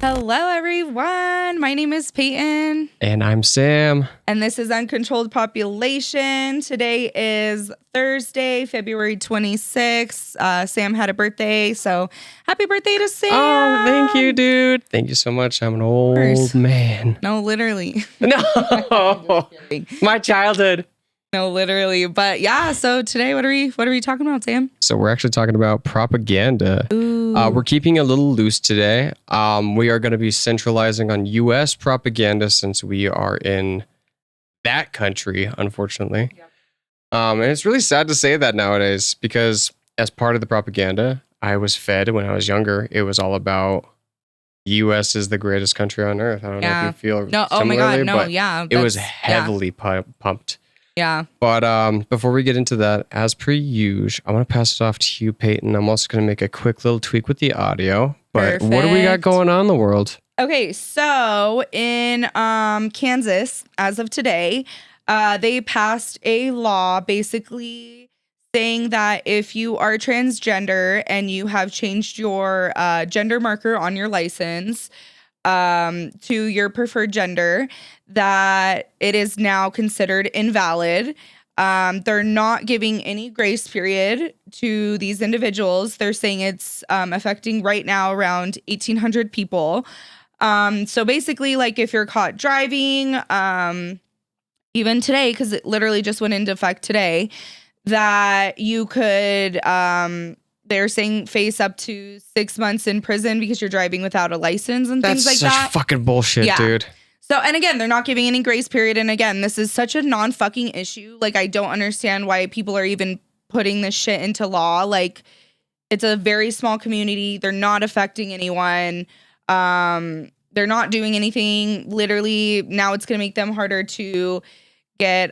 Hello, everyone. My name is Peyton. And I'm Sam. And this is Uncontrolled Population. Today is Thursday, February 26th. Sam had a birthday, so happy birthday to Sam. Oh, thank you, dude. Thank you so much. I'm an old man. No, literally. No, my childhood. No, literally. But yeah, so today, what are we talking about, Sam? So we're actually talking about propaganda. Ooh. We're keeping it a little loose today. We are going to be centralizing on U.S. propaganda since we are in that country, unfortunately. Yep. And it's really sad to say that nowadays because as part of the propaganda I was fed when I was younger, it was all about U.S. is the greatest country on earth. I don't know if you feel no. Oh my God, no, but yeah. it was heavily pumped. Yeah. But before we get into that, as per usual, I want to pass it off to you, Peyton. I'm also going to make a quick little tweak with the audio. But what do we got going on in the world? Okay, so in Kansas, as of today, they passed a law basically saying that if you are transgender and you have changed your gender marker on your license to your preferred gender, that it is now considered invalid. They're not giving any grace period to these individuals. They're saying it's affecting right now around 1,800 people. So basically, like if you're caught driving, even today, because it literally just went into effect today, that you could, they're saying face up to 6 months in prison because you're driving without a license and things like that. That's such fucking bullshit, dude. So, and again, they're not giving any grace period. And again, this is such a non-fucking issue. Like, I don't understand why people are even putting this shit into law. Like, it's a very small community. They're not affecting anyone. They're not doing anything. Literally, now it's going to make them harder to get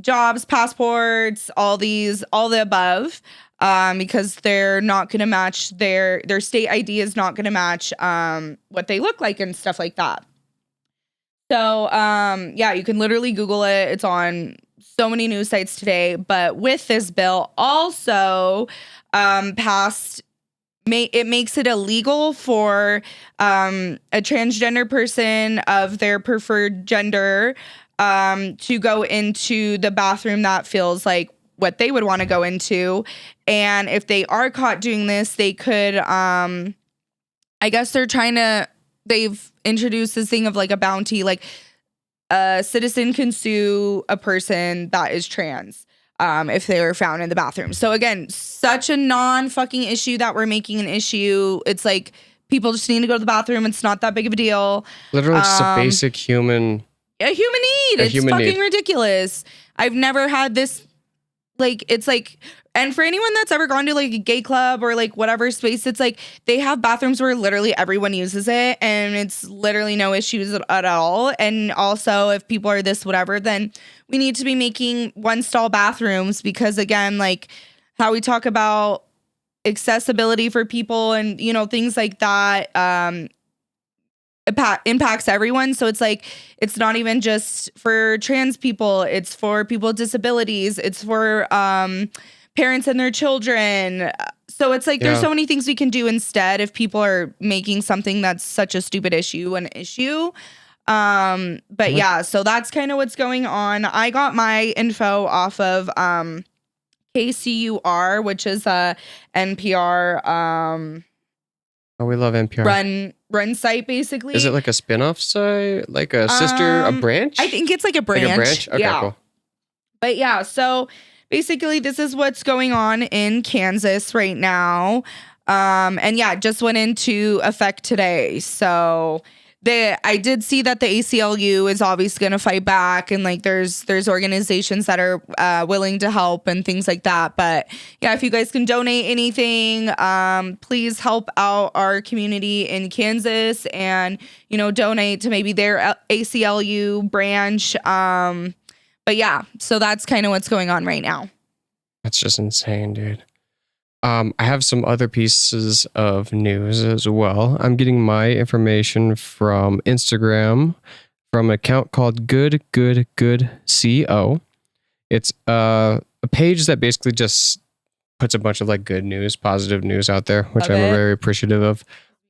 jobs, passports, all the above. Because they're not going to match their state ID is not going to match what they look like and stuff like that. So, yeah, you can literally Google it. It's on so many news sites today. But with this bill also passed, it makes it illegal for a transgender person of their preferred gender to go into the bathroom that feels like what they would want to go into. And if they are caught doing this, they could, I guess they've introduced this thing of like a bounty, like a citizen can sue a person that is trans if they were found in the bathroom. So again, such a non-fucking issue that we're making an issue. It's like people just need to go to the bathroom. It's not that big of a deal. Literally just a basic human... A human need. It's fucking ridiculous. I've never had this... Like, it's like, and for anyone that's ever gone to like a gay club or like whatever space, it's like they have bathrooms where literally everyone uses it and it's literally no issues at all. And also, if people are this whatever, then we need to be making one stall bathrooms because, again, like how we talk about accessibility for people and, you know, things like that, impacts everyone. So it's like, it's not even just for trans people, it's for people with disabilities, it's for parents and their children. So it's like there's so many things we can do instead if people are making something that's such a stupid issue an issue. But yeah, so that's kind of what's going on. I got my info off of KCUR, which is a NPR Oh, we love NPR. Run site, basically. Is it like a spin-off site? Like a sister, a branch? I think it's like a branch. Like a branch? Okay, yeah. Cool. But yeah, so basically this is what's going on in Kansas right now. And yeah, it just went into effect today. So I did see that the ACLU is obviously going to fight back, and like there's organizations that are willing to help and things like that. But yeah, if you guys can donate anything, please help out our community in Kansas and, you know, donate to maybe their ACLU branch. But yeah, so that's kind of what's going on right now. That's just insane, dude. I have some other pieces of news as well. I'm getting my information from Instagram from an account called Good CO. It's a page that basically just puts a bunch of like good news, positive news out there, which I'm very appreciative of.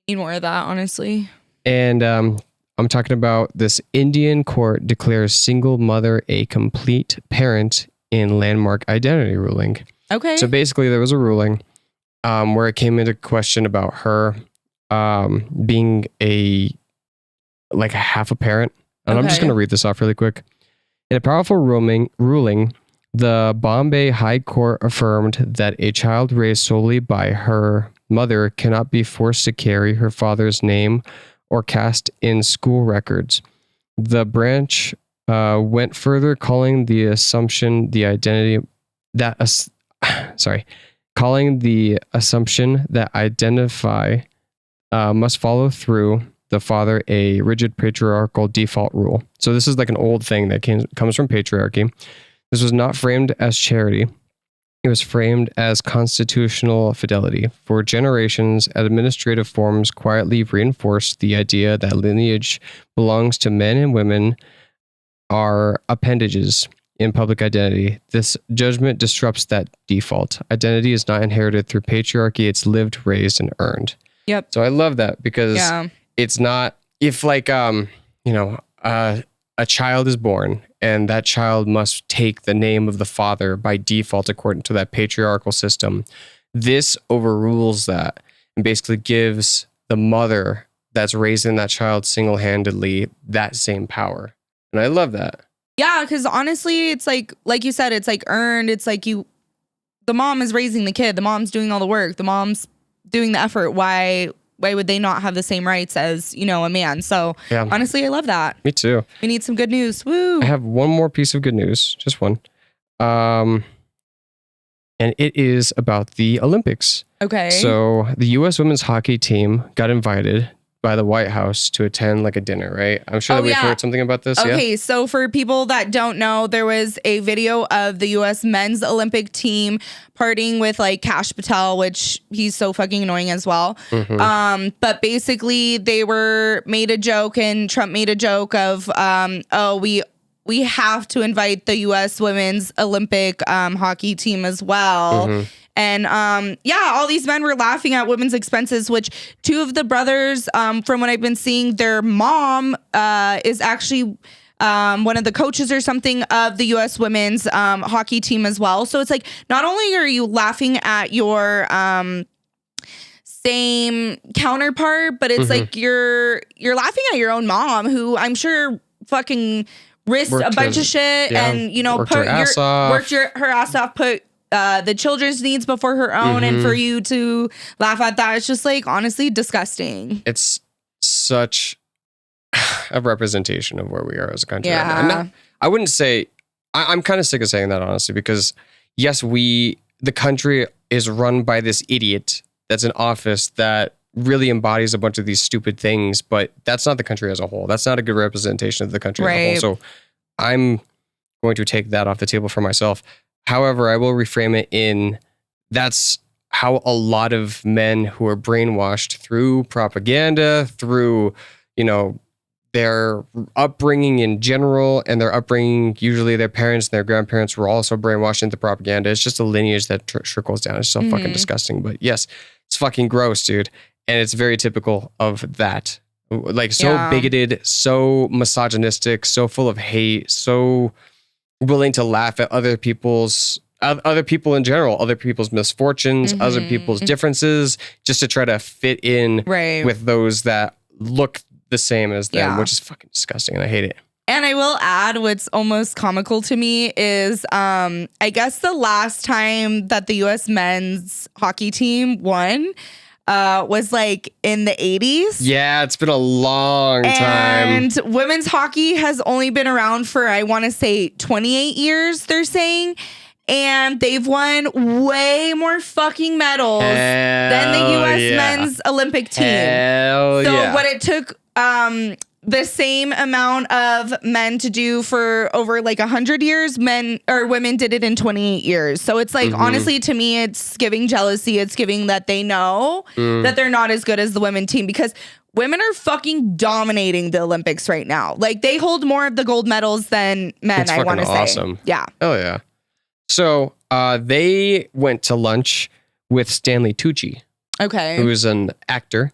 Need more of that, honestly. And I'm talking about this Indian court declares single mother a complete parent in landmark identity ruling. Okay. So basically, there was a ruling where it came into question about her being a half a parent. And I'm just Okay. going to read this off really quick. In a powerful ruling, the Bombay High Court affirmed that a child raised solely by her mother cannot be forced to carry her father's name or cast in school records. The branch went further, calling the assumption the identity that calling the assumption that identify must follow through the father a rigid patriarchal default rule. So this is like an old thing that comes from patriarchy. This was not framed as charity. It was framed as constitutional fidelity. For generations, administrative forms quietly reinforced the idea that lineage belongs to men and women are appendages in public identity. This judgment disrupts that default. Identity is not inherited through patriarchy. It's lived, raised, and earned. Yep. So I love that because it's not if a child is born and that child must take the name of the father by default according to that patriarchal system. This overrules that and basically gives the mother that's raising that child single-handedly that same power. And I love that. Yeah, because honestly, it's like you said, it's like earned. It's like the mom is raising the kid. The mom's doing all the work. The mom's doing the effort. Why would they not have the same rights as, a man? So honestly, I love that. Me too. We need some good news. Woo. I have one more piece of good news, just one. And it is about the Olympics. Okay. So the U.S. women's hockey team got invited by the White House to attend like a dinner, right? I'm sure that we've heard something about this. Okay, so for people that don't know, there was a video of the U.S. men's Olympic team partying with like Kash Patel, which he's so fucking annoying as well. Mm-hmm. But basically they made a joke and Trump made a joke of, we have to invite the U.S. women's Olympic hockey team as well. Mm-hmm. And all these men were laughing at women's expenses, which two of the brothers, from what I've been seeing, their mom is actually one of the coaches or something of the U.S. women's hockey team as well. So it's like, not only are you laughing at your same counterpart, but it's like you're laughing at your own mom, who I'm sure fucking risked a bunch of shit and worked her ass off, put the children's needs before her own, and for you to laugh at that, it's just like honestly disgusting. It's such a representation of where we are as a country. Yeah. I wouldn't say I'm kind of sick of saying that, honestly, because yes, the country is run by this idiot that's in office that really embodies a bunch of these stupid things, but that's not the country as a whole. That's not a good representation of the country as a whole. So I'm going to take that off the table for myself. However, I will reframe it in that's how a lot of men who are brainwashed through propaganda, through, their upbringing in general, and their upbringing, usually their parents and their grandparents were also brainwashed into propaganda. It's just a lineage that trickles down. It's so fucking disgusting. But yes, it's fucking gross, dude. And it's very typical of that. Like so bigoted, so misogynistic, so full of hate, so willing to laugh at other people in general, other people's misfortunes, other people's differences, just to try to fit in with those that look the same as them, which is fucking disgusting, and I hate it. And I will add, what's almost comical to me is I guess the last time that the U.S. men's hockey team won was like in the 80s. Yeah, it's been a long time. And women's hockey has only been around for, I want to say, 28 years, they're saying. And they've won way more fucking medals than the U.S. men's Olympic team. What it took the same amount of men to do for over like 100 years, men or women did it in 28 years. So it's like, honestly, to me, it's giving jealousy. It's giving that they know that they're not as good as the women team, because women are fucking dominating the Olympics right now. Like, they hold more of the gold medals than men, I want to say. Awesome. Yeah. Oh, yeah. So they went to lunch with Stanley Tucci. Okay. Who is an actor.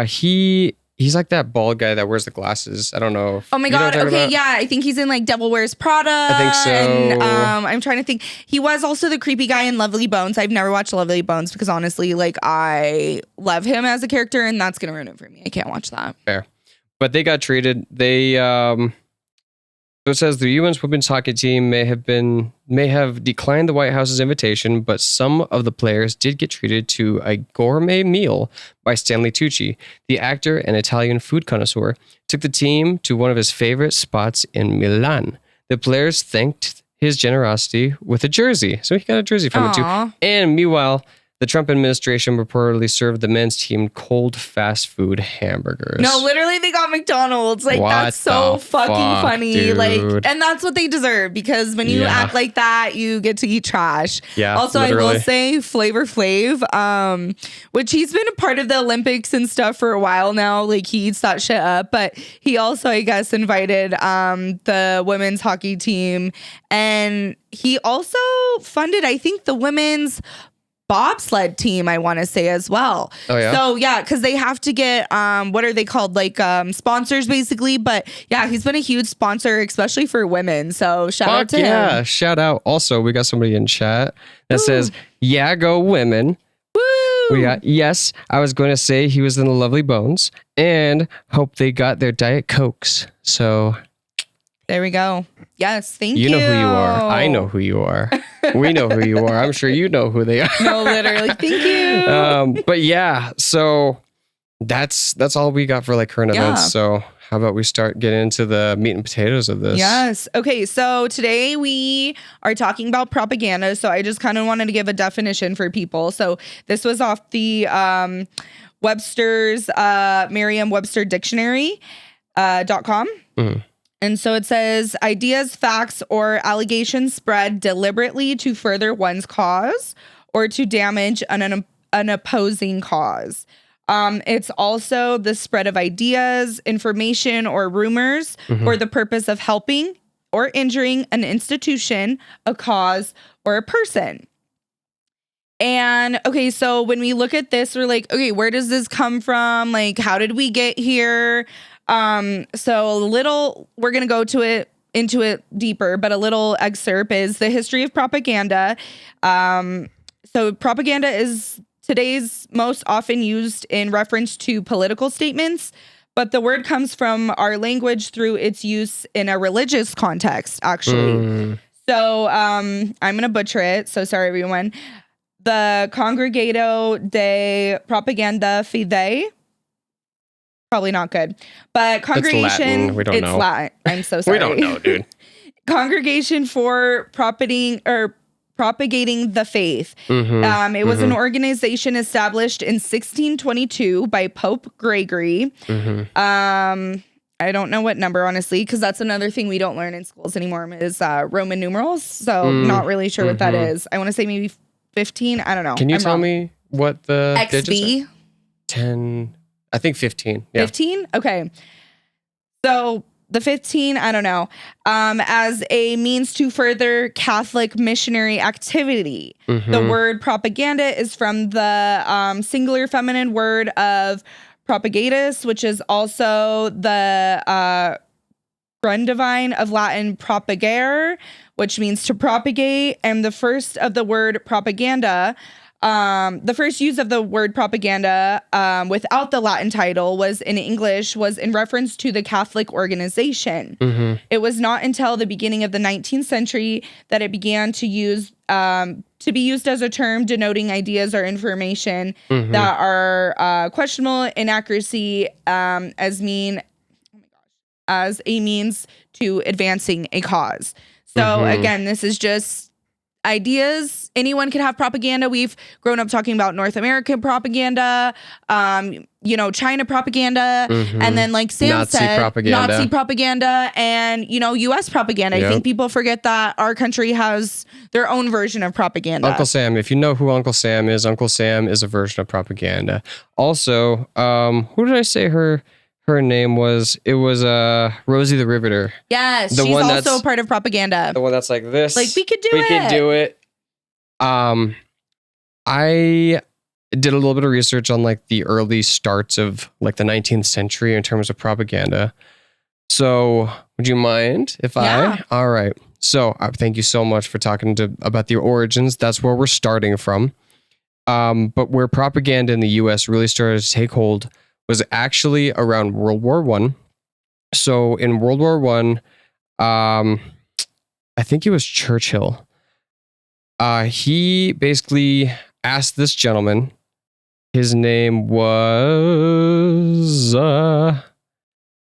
He He's like that bald guy that wears the glasses. I don't know. Oh my God. Okay. Yeah. I think he's in like Devil Wears Prada. I think so. And I'm trying to think. He was also the creepy guy in Lovely Bones. I've never watched Lovely Bones because honestly, like I love him as a character and that's going to ruin it for me. I can't watch that. Fair. But they got treated. So it says the UN's women's hockey team may have declined the White House's invitation, but some of the players did get treated to a gourmet meal by Stanley Tucci. The actor and Italian food connoisseur took the team to one of his favorite spots in Milan. The players thanked his generosity with a jersey. So he got a jersey from it too. And meanwhile, the Trump administration reportedly served the men's team cold fast food hamburgers. No, literally they got McDonald's. Like that's so fucking funny. Dude. Like, and that's what they deserve because when you act like that, you get to eat trash. Yeah. Also, literally. I will say Flavor Flav, which he's been a part of the Olympics and stuff for a while now. Like he eats that shit up, but he also, I guess, invited the women's hockey team, and he also funded, I think, the women's bobsled team, I want to say as well. Oh yeah. So yeah, because they have to get what are they called, like sponsors basically. But yeah, he's been a huge sponsor, especially for women. So shout out to him. Shout out. Also, we got somebody in chat that says, "Yeah, go women." Woo! We got yes. I was going to say he was in the Lovely Bones, and hope they got their Diet Cokes. So there we go. Yes, thank you. You know who you are. I know who you are. We know who you are. I'm sure you know who they are. No, literally. Thank you. But yeah, so that's all we got for like current events. So how about we start getting into the meat and potatoes of this? Yes. Okay. So today we are talking about propaganda. So I just kind of wanted to give a definition for people. So this was off the Webster's Merriam-Webster Dictionary .com. Mm-hmm. And so it says ideas, facts, or allegations spread deliberately to further one's cause or to damage an opposing cause. It's also the spread of ideas, information, or rumors for the purpose of helping or injuring an institution, a cause, or a person. And okay, so when we look at this, we're like, okay, where does this come from? Like, how did we get here? So we're going to go into it deeper, but a little excerpt is the history of propaganda. So propaganda is today's most often used in reference to political statements, but the word comes from our language through its use in a religious context, actually. So, I'm going to butcher it. So sorry, everyone. The Congregato de Propaganda Fidei. Probably not good, but congregation. We don't know. Latin. I'm so sorry. We don't know, dude. Congregation for propagating the faith. It was an organization established in 1622 by Pope Gregory. I don't know what number, honestly, because that's another thing we don't learn in schools anymore is Roman numerals. So not really sure what that is. I want to say maybe 15. I don't know. Can you tell me what the XV? 10. I think 15. Yeah. 15? Okay. So the 15, I don't know, as a means to further Catholic missionary activity. The word propaganda is from the singular feminine word of propagatus, which is also the Grundivine of Latin propagare, which means to propagate. And the first of the word propaganda, the first use of the word propaganda without the Latin title was in English, was in reference to the Catholic organization. It was not until the beginning of the 19th century that it began to be used as a term denoting ideas or information that are questionable inaccuracy as a means to advancing a cause. So again, this is just ideas. Anyone can have propaganda. We've grown up talking about North American propaganda, China propaganda, and then like Sam said, Nazi propaganda, and U.S. propaganda. I think people forget that our country has their own version of propaganda. Uncle Sam. If you know who Uncle Sam is a version of propaganda. Also, who did I say her name was? It was Rosie the Riveter. Yes, she's also a part of propaganda. The one that's like this. Like we could do it. I did a little bit of research on like the early starts of like the 19th century in terms of propaganda. So would you mind if Yeah. all right. So thank you so much for talking about the origins. That's where we're starting from. But where propaganda in the US really started to take hold was actually around World War One. So in World War One, I think it was Churchill. He basically asked this gentleman, his name was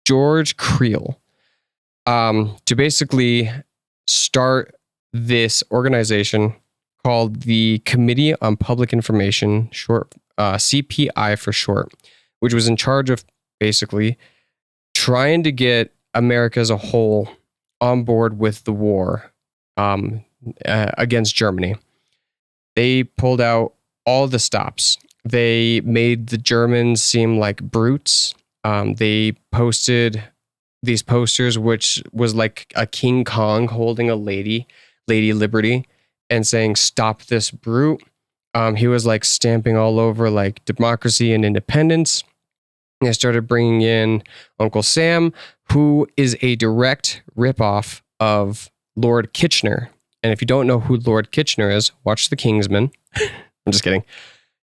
George Creel, to basically start this organization called the Committee on Public Information, short CPI for short, which was in charge of basically trying to get America as a whole on board with the war against Germany. They pulled out all the stops. They made the Germans seem like brutes. They posted these posters, which was like a King Kong holding a Lady Liberty, and saying, "Stop this brute." He was like stamping all over like democracy and independence. And they started bringing in Uncle Sam, who is a direct ripoff of Lord Kitchener. And if you don't know who Lord Kitchener is, watch The Kingsman. I'm just kidding.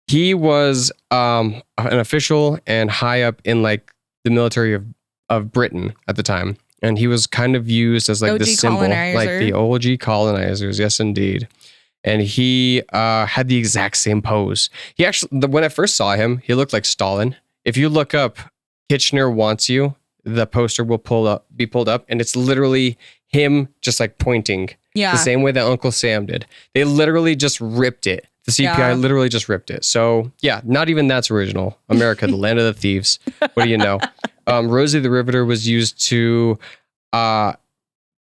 He was an official and high up in like the military of Britain at the time. And he was kind of used as like OG the symbol, colonizer. like the OG colonizers. Yes, indeed. And he had the exact same pose. He actually, when I first saw him, he looked like Stalin. If you look up Kitchener Wants You, the poster will be pulled up, and it's literally him just like pointing Yeah. the same way that Uncle Sam did. They literally just ripped it. The CPI literally just ripped it. So yeah, not even that's original. America, the land of the thieves. What do you know? Rosie the Riveter was used to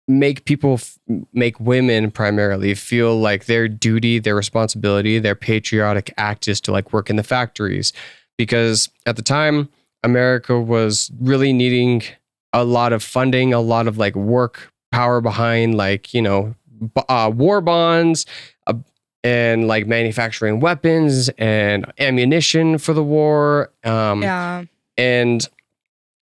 make women primarily feel like their duty, their responsibility, their patriotic act is to like work in the factories. Because at the time, America was really needing a lot of funding, a lot of like work power behind like, you know, war bonds and like manufacturing weapons and ammunition for the war. And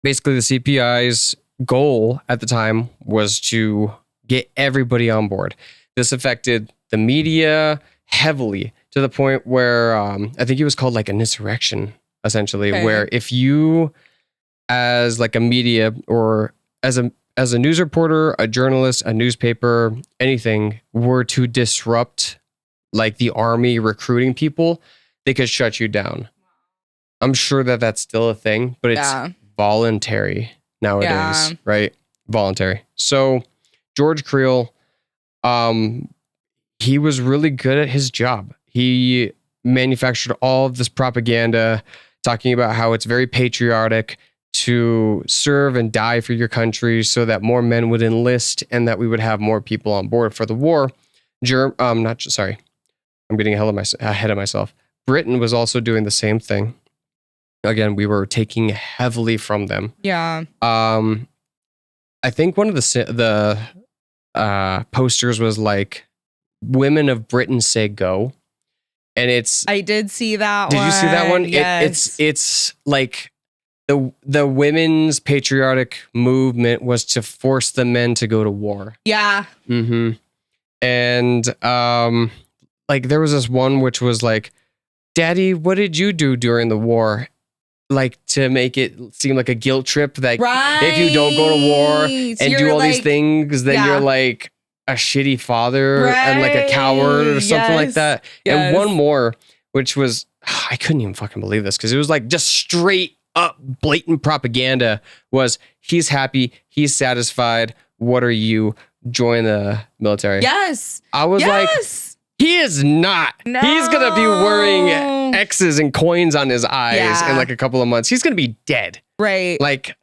basically the CPI's goal at the time was to get everybody on board. This affected the media heavily to the point where I think it was called like an insurrection, essentially, where if you as like a media or as a news reporter, a journalist, a newspaper, anything were to disrupt like the army recruiting people, they could shut you down. I'm sure that that's still a thing, but it's voluntary nowadays, right? Voluntary. So George Creel, he was really good at his job. He manufactured all of this propaganda talking about how it's very patriotic to serve and die for your country so that more men would enlist and that we would have more people on board for the war. I'm getting ahead of myself. Britain was also doing the same thing. Again, we were taking heavily from them. Yeah. I think one of the posters was like, "Women of Britain say go," and I did see that. Did you see that one? Yes. It's like the women's patriotic movement was to force the men to go to war. Yeah. Mm-hmm. And like there was this one which was like, "Daddy, what did you do during the war?" Like to make it seem like a guilt trip. Like if you don't go to war and do all these things, then you're like a shitty father and like a coward or something like that. And one more, which was, I couldn't even fucking believe this because it was like just straight up blatant propaganda was, "He's happy. He's satisfied. What are you? Join the military." Yes. I was like, he is not. No. He's going to be wearing X's and coins on his eyes in like a couple of months. He's going to be dead. Right. Like,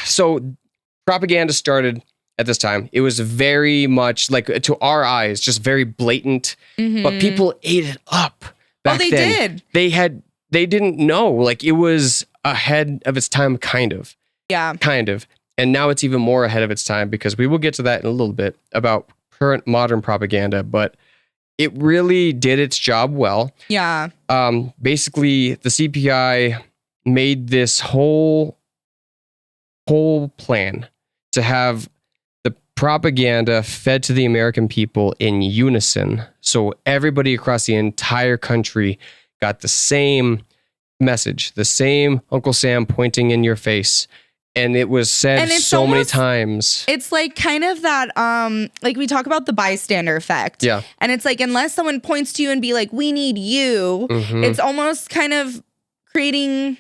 so propaganda started at this time. It was very much like, to our eyes, just very blatant, but people ate it up back then. Did. They didn't know. Like, it was ahead of its time, kind of. Yeah. Kind of. And now it's even more ahead of its time because we will get to that in a little bit about current modern propaganda. But it really did its job well. Yeah. Basically, the CPI made this whole plan to have the propaganda fed to the American people in unison. So everybody across the entire country got the same message, the same Uncle Sam pointing in your face. And it was said so many times. It's like kind of that, like we talk about the bystander effect. Yeah. And it's like, unless someone points to you and be like, we need you, it's almost kind of bringing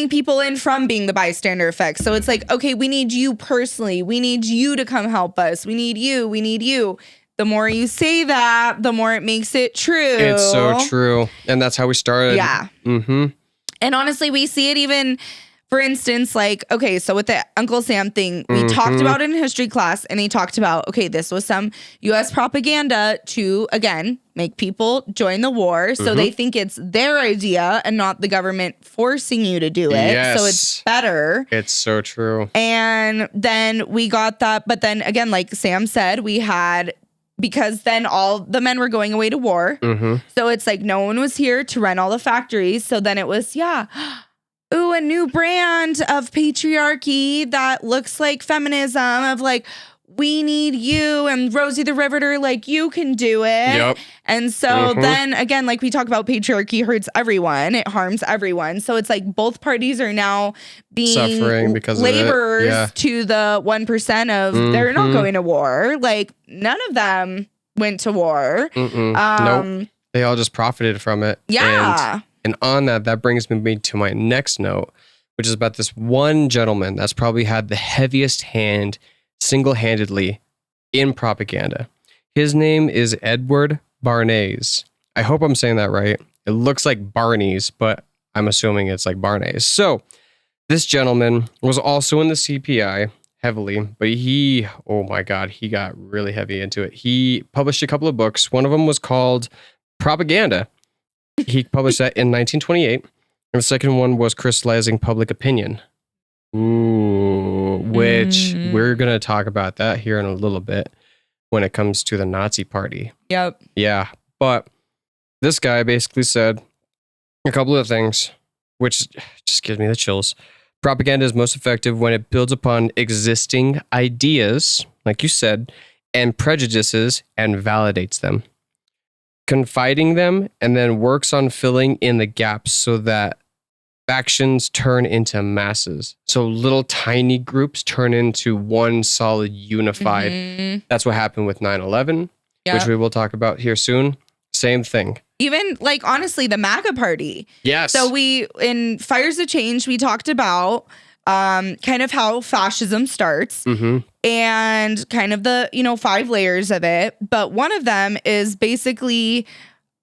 people in from being the bystander effect. So it's like, okay, we need you personally. We need you to come help us. We need you. We need you. The more you say that, the more it makes it true. It's so true. And that's how we started. Yeah. And honestly, we see it even... For instance, like, okay, so with the Uncle Sam thing, we talked about it in history class, and he talked about, okay, this was some U.S. propaganda to, again, make people join the war. So they think it's their idea and not the government forcing you to do it. Yes. So it's better. It's so true. And then we got that. But then again, like Sam said, we had... Because then all the men were going away to war. So it's like no one was here to run all the factories. So then it was, ooh, a new brand of patriarchy that looks like feminism, of like, we need you, and Rosie the Riveter, like, you can do it. Yep. And so then again, like we talk about, patriarchy hurts everyone. It harms everyone. So it's like both parties are now being suffering because laborers of it. Yeah. to the 1% of they're not going to war. Like none of them went to war. Nope. They all just profited from it. Yeah. And on that brings me to my next note, which is about this one gentleman that's probably had the heaviest hand single-handedly in propaganda. His name is Edward Bernays. I hope I'm saying that right. It looks like Barney's, but I'm assuming it's like Bernays. So this gentleman was also in the CPI heavily, but oh my God, he got really heavy into it. He published a couple of books. One of them was called Propaganda. He published that in 1928. And the second one was Crystallizing Public Opinion. Ooh, which we're going to talk about that here in a little bit when it comes to the Nazi Party. Yep. Yeah. But this guy basically said a couple of things, which just gives me the chills. Propaganda is most effective when it builds upon existing ideas, like you said, and prejudices and validates them, confiding them, and then works on filling in the gaps so that factions turn into masses. So little tiny groups turn into one solid unified. That's what happened with 9/11, which we will talk about here soon. Same thing. Even like, honestly, the MAGA party. Yes. So in Fires of Change, we talked about kind of how fascism starts and kind of the, 5 layers of it. But one of them is basically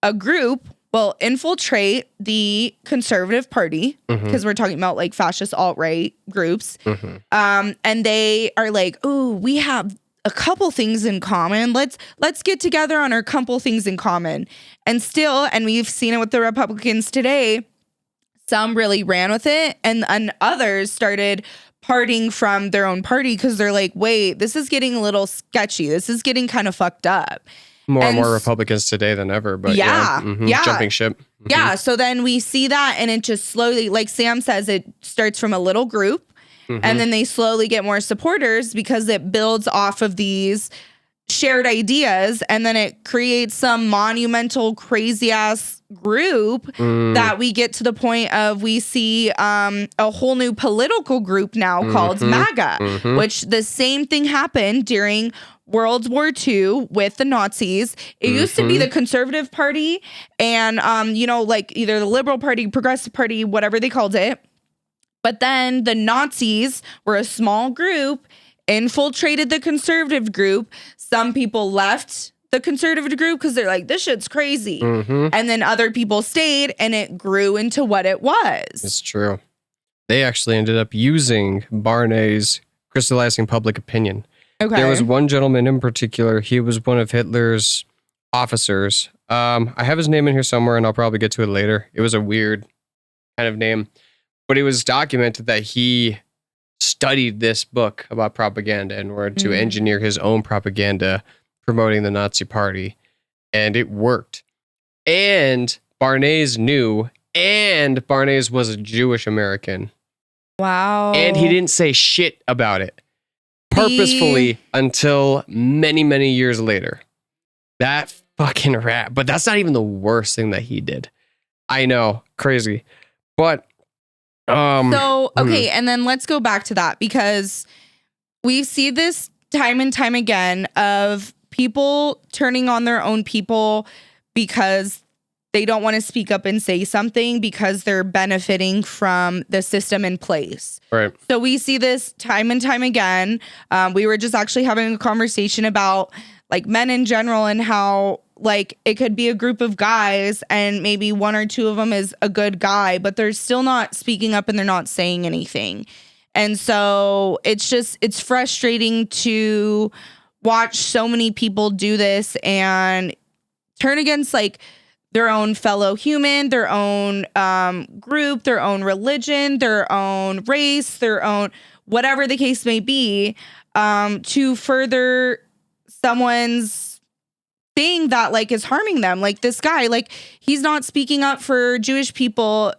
a group will infiltrate the conservative party, because we're talking about like fascist alt-right groups. And they are like, oh, we have a couple things in common. Let's get together on our couple things in common. And we've seen it with the Republicans today. Some really ran with it, and others started parting from their own party because they're like, wait, this is getting a little sketchy. This is getting kind of fucked up. More and more Republicans today than ever, but jumping ship. Yeah, so then we see that, and it just slowly, like Sam says, it starts from a little group, and then they slowly get more supporters because it builds off of these shared ideas, and then it creates some monumental, crazy-ass group that we get to the point of we see a whole new political group now called MAGA, which the same thing happened during World War II with the Nazis. It used to be the Conservative Party and, like either the Liberal Party, Progressive Party, whatever they called it. But then the Nazis were a small group, infiltrated the conservative group. Some people left the conservative group because they're like, this shit's crazy. And then other people stayed, and it grew into what it was. It's true. They actually ended up using Bernays' Crystallizing Public Opinion. Okay. There was one gentleman in particular. He was one of Hitler's officers. I have his name in here somewhere, and I'll probably get to it later. It was a weird kind of name, but it was documented that he studied this book about propaganda in order to engineer his own propaganda promoting the Nazi Party. and it worked. And Barnes knew, and Barnes was a Jewish American. Wow. And he didn't say shit about it purposefully until many, many years later. That fucking rat. But that's not even the worst thing that he did. I know, crazy. But so okay, and then let's go back to that, because we see this time and time again of people turning on their own people because they don't want to speak up and say something because they're benefiting from the system in place. Right. So we see this time and time again. We were just actually having a conversation about like men in general and how like it could be a group of guys and maybe one or two of them is a good guy, but they're still not speaking up and they're not saying anything. And so it's frustrating to watch so many people do this and turn against like their own fellow human, their own group, their own religion, their own race, their own whatever the case may be, to further someone's thing that like is harming them. Like this guy, like he's not speaking up for Jewish people.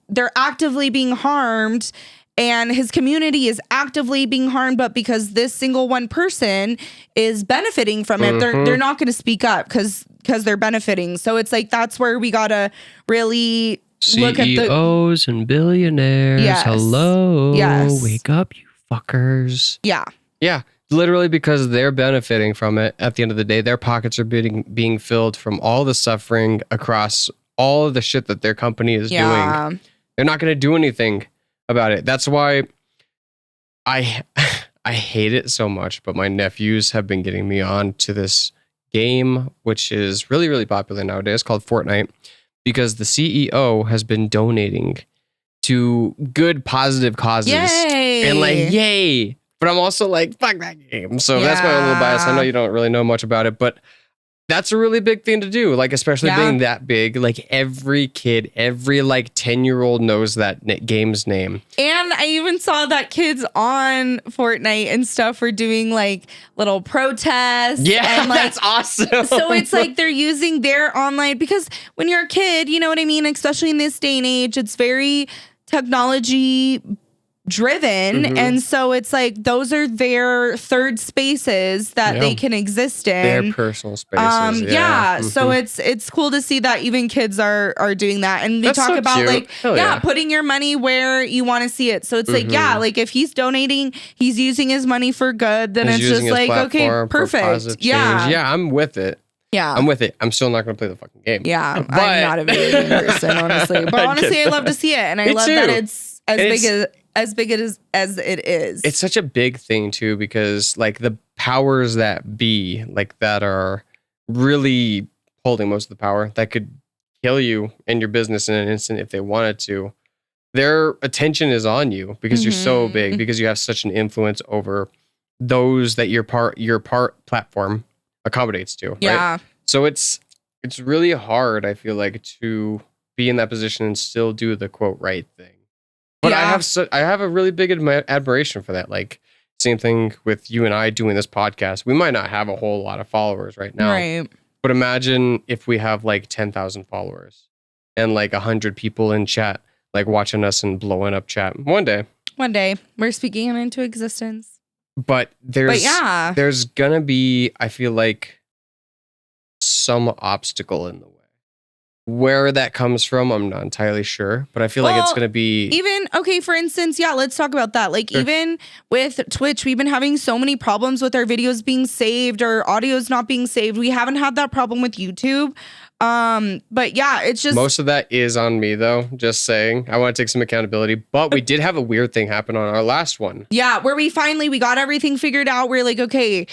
They're actively being harmed, and his community is actively being harmed, but because this single one person is benefiting from it, they're not going to speak up because they're benefiting. So it's like that's where we gotta really look at the CEOs and billionaires. Yes. Hello. Yes. Wake up, you fuckers. Yeah. Yeah. Literally because they're benefiting from it. At the end of the day, their pockets are being filled from all the suffering across all of the shit that their company is doing. They're not going to do anything about it. That's why I hate it so much, but my nephews have been getting me on to this game, which is really, really popular nowadays, called Fortnite, because the CEO has been donating to good, positive causes. Yay. And like, yay. But I'm also like, fuck that game. So that's my own little bias. I know you don't really know much about it, but that's a really big thing to do. Like, especially being that big, like every kid, every like 10-year-old knows that game's name. And I even saw that kids on Fortnite and stuff were doing like little protests. Yeah, and, like, that's awesome. So it's like they're using their online, because when you're a kid, you know what I mean? Especially in this day and age, it's very technology driven, and so it's like those are their third spaces that they can exist in, their personal spaces. So it's cool to see that even kids are doing that, and they talk so about cute. like putting your money where you want to see it. So it's like like if he's donating, he's using his money for good, then he's it's just like okay, perfect. Yeah, I'm with it. Yeah, I'm with it. I'm still not going to play the fucking game. Yeah, but I'm not a video game person, honestly. But honestly, I love to see it, and I love that it's as big as it is. It's such a big thing too, because like the powers that be, like that are really holding most of the power, that could kill you and your business in an instant if they wanted to. Their attention is on you because you're so big, because you have such an influence over those that your platform accommodates to. Yeah. Right? So it's really hard, I feel like, to be in that position and still do the quote right thing. But I have a really big admiration for that. Like, same thing with you and I doing this podcast. We might not have a whole lot of followers right now. Right. But imagine if we have like 10,000 followers and like 100 people in chat, like watching us and blowing up chat. One day we're speaking it into existence. But there's gonna be, I feel like, some obstacle in the way. Where that comes from, I'm not entirely sure, but I feel like it's going to be... Even, okay, for instance, let's talk about that. Like, even with Twitch, we've been having so many problems with our videos being saved or audios not being saved. We haven't had that problem with YouTube. But yeah, it's just... Most of that is on me, though, just saying. I want to take some accountability, but we did have a weird thing happen on our last one. Yeah, where we got everything figured out. We're like, okay,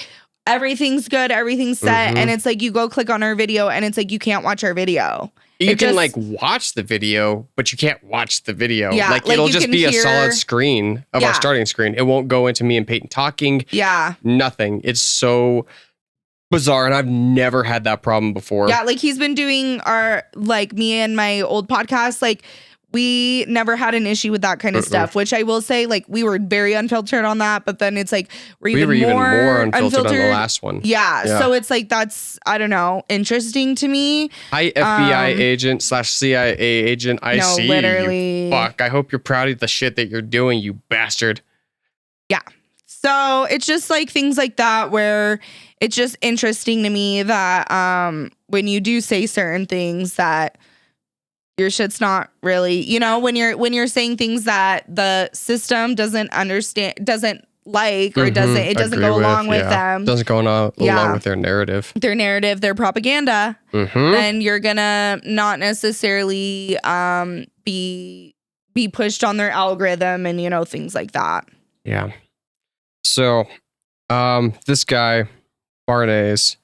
everything's good, everything's set, and it's like you go click on our video and it's like you can't watch our video. You can like watch the video, but you can't watch the video. Yeah, like it'll just be a solid screen of our starting screen. It won't go into me and Peyton talking. Yeah. Nothing. It's so bizarre, and I've never had that problem before. Yeah, like he's been doing our, like me and my old podcast, like we never had an issue with that kind of stuff, which I will say, like, we were very unfiltered on that, but then it's like we were even more unfiltered on the last one. Yeah. So it's like, that's, I don't know, interesting to me. Hi, FBI agent / CIA agent. I see literally. you. Fuck. I hope you're proud of the shit that you're doing, you bastard. Yeah. So it's just like things like that where it's just interesting to me that when you do say certain things that your shit's not really, you know, when you're saying things that the system doesn't understand, doesn't like, or doesn't go along with them. Doesn't go along with their narrative. Their propaganda. Then you're gonna not necessarily be pushed on their algorithm and, you know, things like that. Yeah. So this guy, Barnes,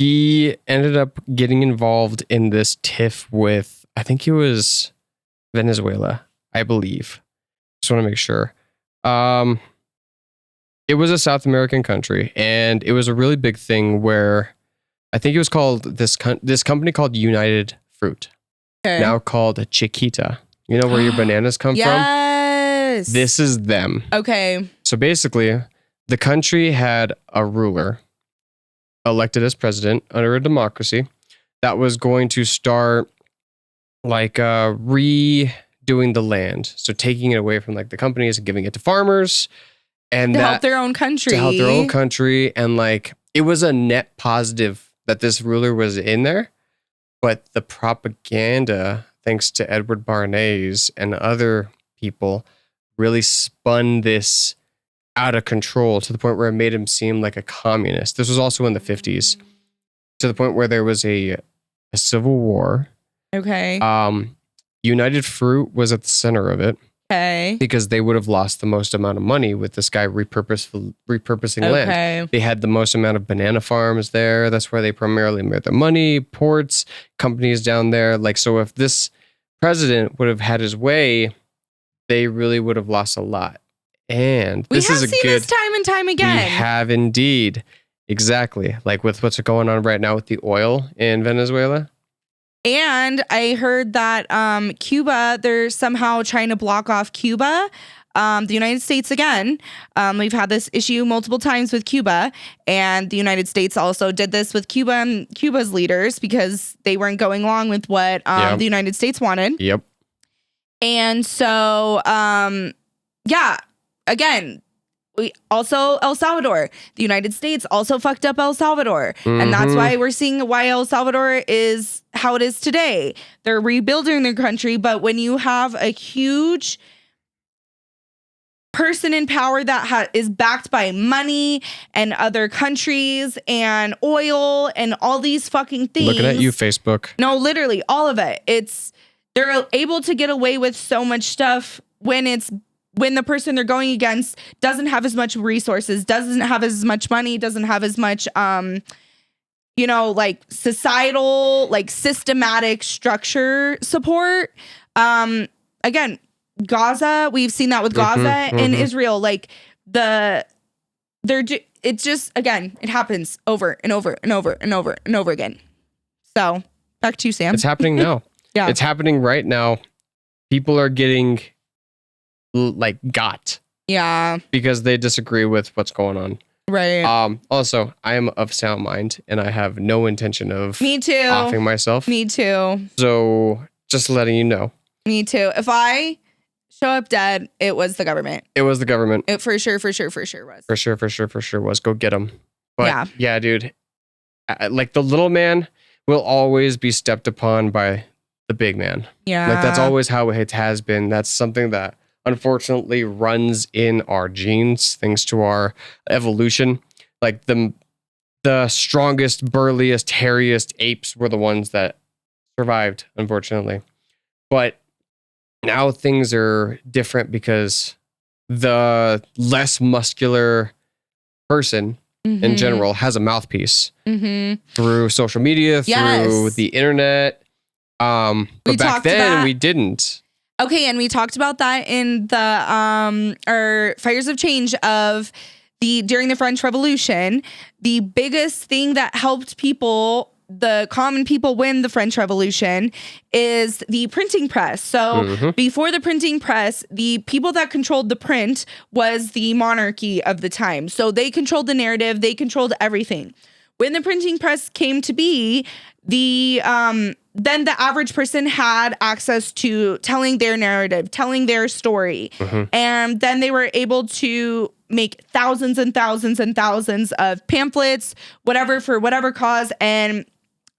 he ended up getting involved in this tiff with, I think it was Venezuela, I believe. Just want to make sure. It was a South American country, and it was a really big thing where I think it was called this company called United Fruit, now called Chiquita. You know where your bananas come from? Yes. This is them. Okay. So basically, the country had a ruler elected as president under a democracy that was going to start like redoing the land. So taking it away from like the companies and giving it to farmers and to help their own country. To help their own country. And like it was a net positive that this ruler was in there. But the propaganda, thanks to Edward Bernays and other people, really spun this out of control to the point where it made him seem like a communist. This was also in the 50s, to the point where there was a civil war. Okay. United Fruit was at the center of it. Okay. Because they would have lost the most amount of money with this guy repurposing land. They had the most amount of banana farms there. That's where they primarily made their money. Ports, companies down there. Like, so if this president would have had his way, they really would have lost a lot. And this is a good. We have seen this time and time again. We have indeed. Exactly. Like with what's going on right now with the oil in Venezuela. And I heard that Cuba, they're somehow trying to block off Cuba. The United States again. We've had this issue multiple times with Cuba, and the United States also did this with Cuba and Cuba's leaders because they weren't going along with what the United States wanted. Yep. And so, again, we also El Salvador. The United States also fucked up El Salvador. And that's why we're seeing why El Salvador is how it is today. They're rebuilding their country. But when you have a huge person in power that is backed by money and other countries and oil and all these fucking things. Looking at you, Facebook. No, literally all of it. They're able to get away with so much stuff when the person they're going against doesn't have as much resources, doesn't have as much money, doesn't have as much, like societal, like systematic structure support. Again, Gaza, we've seen that with Gaza and Israel. Like it's just, again, it happens over and over and over and over and over again. So back to you, Sam. It's happening now. Yeah. It's happening right now. People are getting got. Yeah. Because they disagree with what's going on. Right. Also, I am of sound mind and I have no intention of Me too. offing myself. Me too. So just letting you know. Me too. If I show up dead, it was the government. It was the government. It for sure was. For sure was. Go get them. But yeah, dude. Like the little man will always be stepped upon by the big man. Yeah. Like that's always how it has been. That's something that unfortunately runs in our genes thanks to our evolution. Like the strongest, burliest, hairiest apes were the ones that survived, unfortunately. But now things are different because the less muscular person in general has a mouthpiece through social media, through the internet. But back then we didn't. Okay, and we talked about that in the our Fires of Change during the French Revolution. The biggest thing that helped people the common people win the French Revolution is the printing press. So before the printing press, the people that controlled the print was the monarchy of the time. So they controlled the narrative, they controlled everything. When the printing press came to be, then the average person had access to telling their narrative, telling their story. And then they were able to make thousands and thousands and thousands of pamphlets, whatever, for whatever cause, and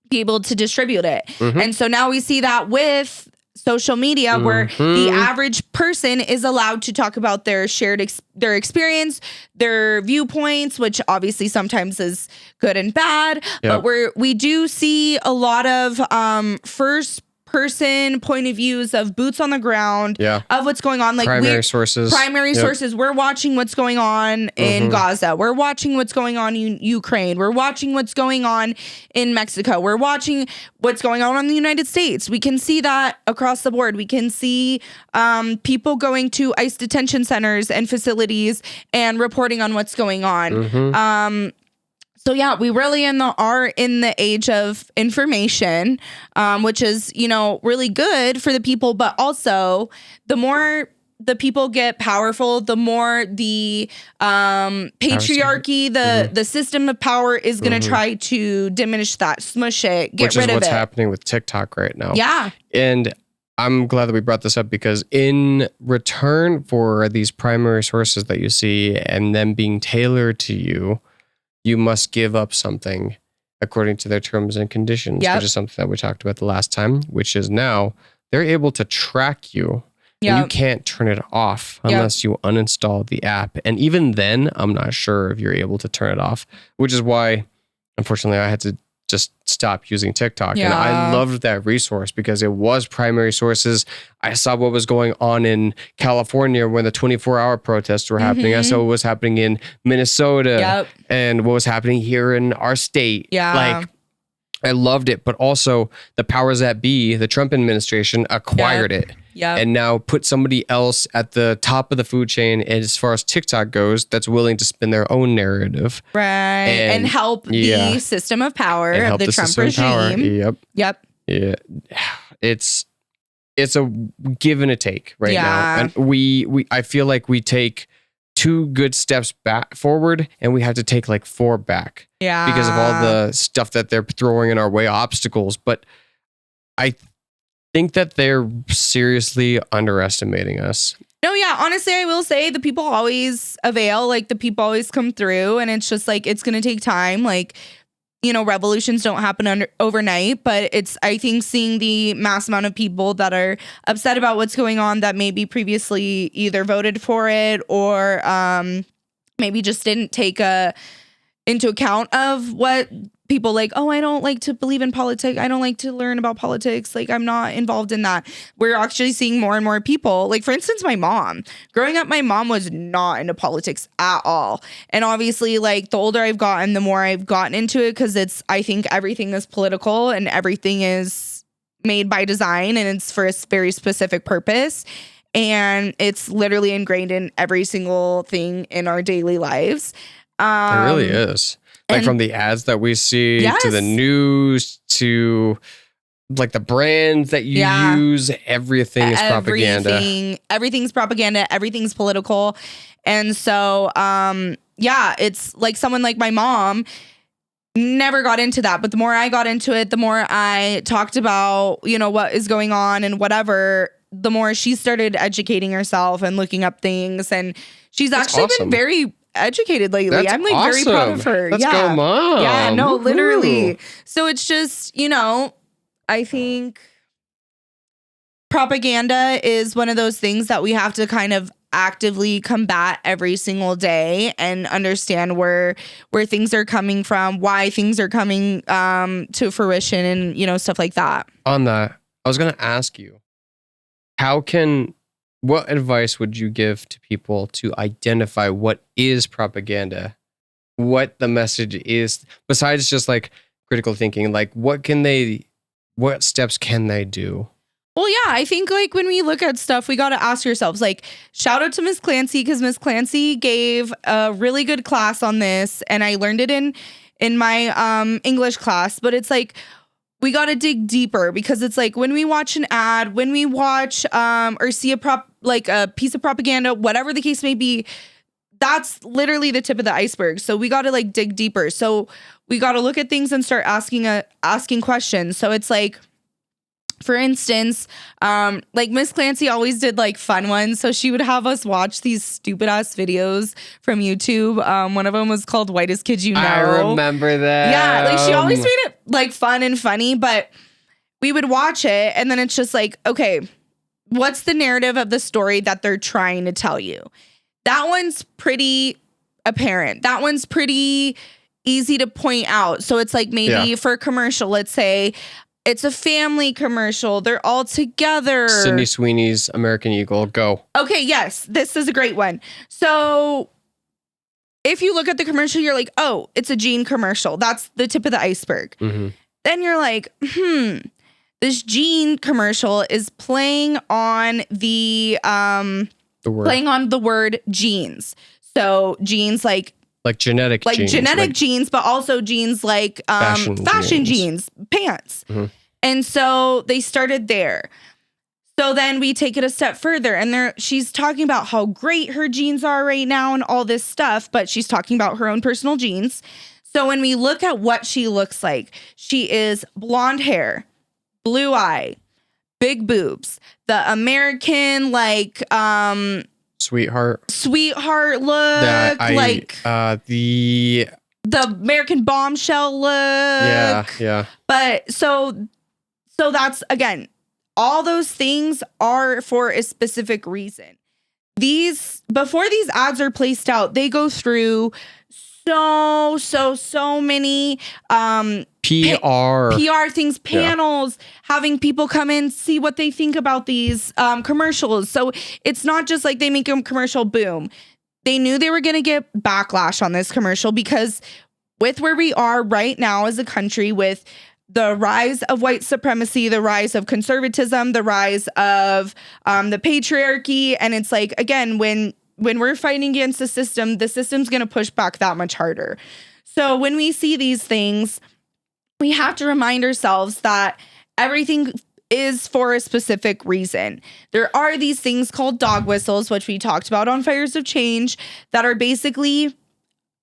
be able to distribute it. And so now we see that with social media, where the average person is allowed to talk about their shared their experience, their viewpoints, which obviously sometimes is good and bad. But we do see a lot of first person point of views of boots on the ground of what's going on, like primary sources. We're watching what's going on in Gaza. We're watching what's going on in Ukraine. We're watching what's going on in Mexico. We're watching what's going on in the United States. We can see that across the board. We can see people going to ICE detention centers and facilities and reporting on what's going on. So yeah, we really are in the age of information, which is, really good for the people. But also, the more the people get powerful, the more the patriarchy, the system of power is going to try to diminish that, smush it, get rid of it. Which is what's happening with TikTok right now. Yeah. And I'm glad that we brought this up, because in return for these primary sources that you see and them being tailored to you, you must give up something according to their terms and conditions, which is something that we talked about the last time, which is now they're able to track you. And you can't turn it off unless you uninstall the app. And even then, I'm not sure if you're able to turn it off, which is why, unfortunately, I had to just stop using TikTok. And I loved that resource because it was primary sources. I saw what was going on in California when the 24-hour protests were happening. I saw what was happening in Minnesota and what was happening here in our state. Like, I loved it. But also the powers that be, the Trump administration, acquired it. And now put somebody else at the top of the food chain as far as TikTok goes that's willing to spin their own narrative. Right. And help the system of power of the Trump regime. Yeah. It's a give and a take right now. And I feel like we take 2 good steps back forward and we have to take like 4 back. Because of all the stuff that they're throwing in our way, obstacles. But I think that they're seriously underestimating us. No, yeah, honestly, I will say the people always avail, like the people always come through, and it's just like, it's going to take time. Like, revolutions don't happen overnight, but I think seeing the mass amount of people that are upset about what's going on that maybe previously either voted for it or maybe just didn't take into account of what people like, oh, I don't like to believe in politics. I don't like to learn about politics. Like, I'm not involved in that. We're actually seeing more and more people. Like, for instance, my mom. Growing up, my mom was not into politics at all. And obviously, like, the older I've gotten, the more I've gotten into it, because I think everything is political and everything is made by design and it's for a very specific purpose. And it's literally ingrained in every single thing in our daily lives. It really is. Like, from the ads that we see to the news to like the brands that you use, everything is propaganda. Everything's propaganda. Everything's political. And so, it's like someone like my mom never got into that. But the more I got into it, the more I talked about, what is going on and whatever, the more she started educating herself and looking up things. And she's actually been very educated lately. I'm like very proud of her. Let's go, Mom. Yeah, no, literally. So it's just, I think propaganda is one of those things that we have to kind of actively combat every single day and understand where things are coming from, why things are coming to fruition, and stuff like that. On that, I was going to ask you, what advice would you give to people to identify what is propaganda, what the message is, besides just like critical thinking? Like, what steps can they do? Well, yeah, I think like when we look at stuff, we got to ask ourselves, like, shout out to Miss Clancy, because Miss Clancy gave a really good class on this, and I learned it in my English class, but it's like we got to dig deeper, because it's like when we watch an ad, when we watch or see a piece of propaganda, whatever the case may be, that's literally the tip of the iceberg. So we got to like dig deeper. So we got to look at things and start asking questions. So it's like, for instance, like Miss Clancy always did like fun ones. So she would have us watch these stupid ass videos from YouTube. One of them was called Whitest Kids You Know. I remember that. Yeah, like she always made it like fun and funny, but we would watch it and then it's just like, okay, what's the narrative of the story that they're trying to tell you? That one's pretty apparent. That one's pretty easy to point out. So it's like maybe for a commercial, let's say it's a family commercial. They're all together. Sydney Sweeney's American Eagle. Go. Okay, yes. This is a great one. So if you look at the commercial, you're like, oh, it's a jean commercial. That's the tip of the iceberg. Mm-hmm. Then you're like, this jean commercial is playing on the word jeans. So jeans like genetic jeans. Genetic jeans, but also jeans like fashion jeans, pants. Mm-hmm. And so they started there. So then we take it a step further, and she's talking about how great her jeans are right now and all this stuff, but she's talking about her own personal jeans. So when we look at what she looks like, she is blonde hair, blue eye, big boobs, the American sweetheart look, the American bombshell look. Yeah. But so that's, again, all those things are for a specific reason. Before these ads are placed out, they go through so many PR things, panels, having people come in, see what they think about these commercials. So it's not just like they make a commercial, boom. They knew they were going to get backlash on this commercial, because with where we are right now as a country, with the rise of white supremacy, the rise of conservatism, the rise of the patriarchy. And it's like, again, when we're fighting against the system's going to push back that much harder. So when we see these things, we have to remind ourselves that everything is for a specific reason. There are these things called dog whistles, which we talked about on Fires of Change, that are basically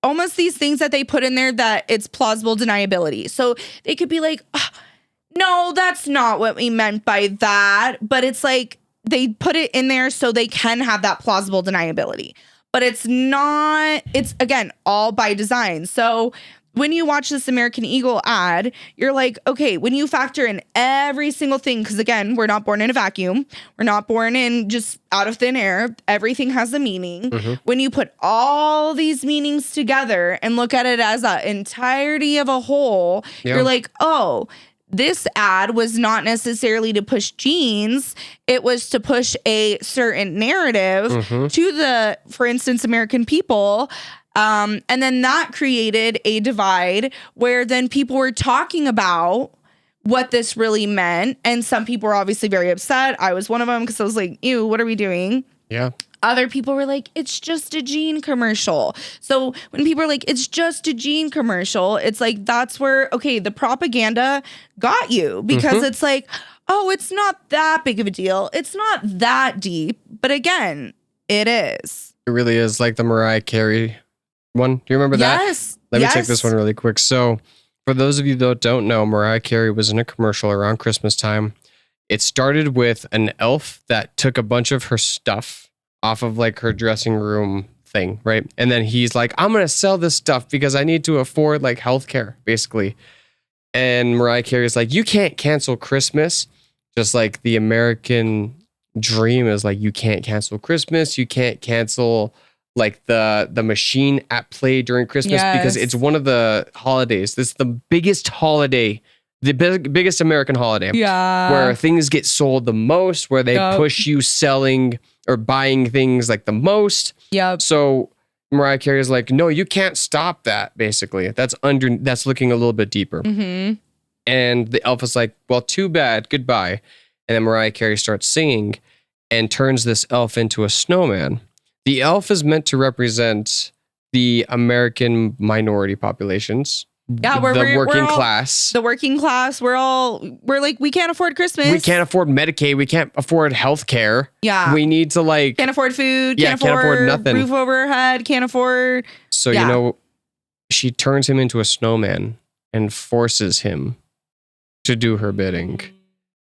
almost these things that they put in there that it's plausible deniability. So they could be like, oh, no, that's not what we meant by that. But it's like they put it in there so they can have that plausible deniability. But it's not, it's, again, all by design. So when you watch this American Eagle ad, you're like, okay, when you factor in every single thing, because again, we're not born in a vacuum. We're not born in just out of thin air. Everything has a meaning. Mm-hmm. When you put all these meanings together and look at it as an entirety of a whole, you're like, oh, this ad was not necessarily to push jeans. It was to push a certain narrative to the, for instance, American people. And then that created a divide where then people were talking about what this really meant. And some people were obviously very upset. I was one of them, because I was like, ew, what are we doing? Yeah. Other people were like, it's just a jean commercial. So when people are like, it's just a jean commercial, it's like, that's where, okay, the propaganda got you, because it's like, oh, it's not that big of a deal. It's not that deep. But again, it is. It really is, like the Mariah Carey one. Do you remember that? Yes. Let me take this one really quick. So for those of you that don't know, Mariah Carey was in a commercial around Christmas time. It started with an elf that took a bunch of her stuff off of like her dressing room thing, right? And then he's like, I'm going to sell this stuff because I need to afford like healthcare, basically. And Mariah Carey's like, you can't cancel Christmas. Just like the American dream is like, you can't cancel Christmas. You can't cancel like the machine at play during Christmas, because it's one of the holidays. This is the biggest holiday, the biggest American holiday, where things get sold the most, where they push you selling or buying things like the most. So Mariah Carey is like, no, you can't stop that. Basically, that's looking a little bit deeper. And the elf is like, well, too bad, goodbye. And then Mariah Carey starts singing and turns this elf into a snowman. The elf is meant to represent the American minority populations, Yeah, we're working all, class. the working class, we're like, we can't afford Christmas. We can't afford Medicaid. We can't afford health care. Yeah. We need to like Can't afford food. Yeah, Can't afford nothing. roof over our head. Can't afford. So, Yeah. you know, she turns him into a snowman and forces him to do her bidding.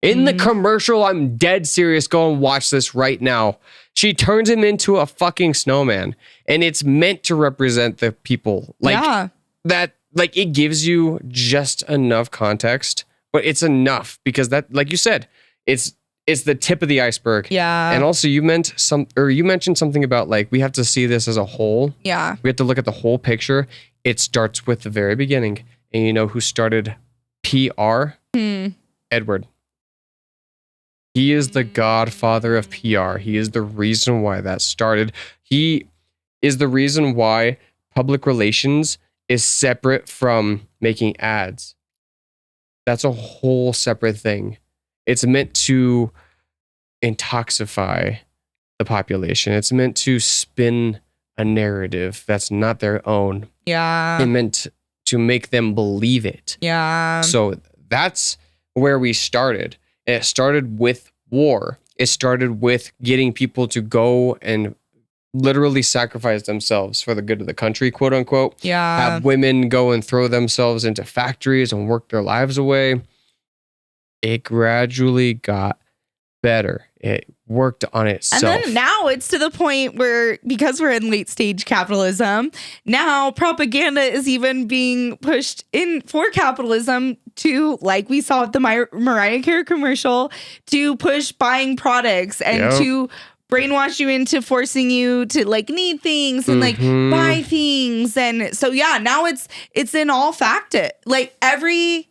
In the commercial, I'm dead serious. Go and watch this right now. She turns him into a fucking snowman, and it's meant to represent the people. Like that, like it gives you just enough context, but it's enough because that, like you said, it's the tip of the iceberg. Yeah. And also you mentioned something about like we have to see this as a whole. Yeah. We have to look at the whole picture. It starts with the very beginning. And you know who started PR? Edward. He is the godfather of PR. He is the reason why that started. He is the reason why public relations is separate from making ads. That's a whole separate thing. It's meant to intoxify the population. It's meant to spin a narrative that's not their own. Yeah. It meant to make them believe it. Yeah. So that's where we started. It started with war. It started with getting people to go and literally sacrifice themselves for the good of the country, quote unquote. Yeah. Have women go and throw themselves into factories and work their lives away. It gradually got better. It worked on itself. And then now it's to the point where, because we're in late stage capitalism, now propaganda is even being pushed in for capitalism to, like we saw with the Mariah Carey commercial, to push buying products and to brainwash you into forcing you to like need things and like buy things. And so, yeah, now it's in all factor. Like every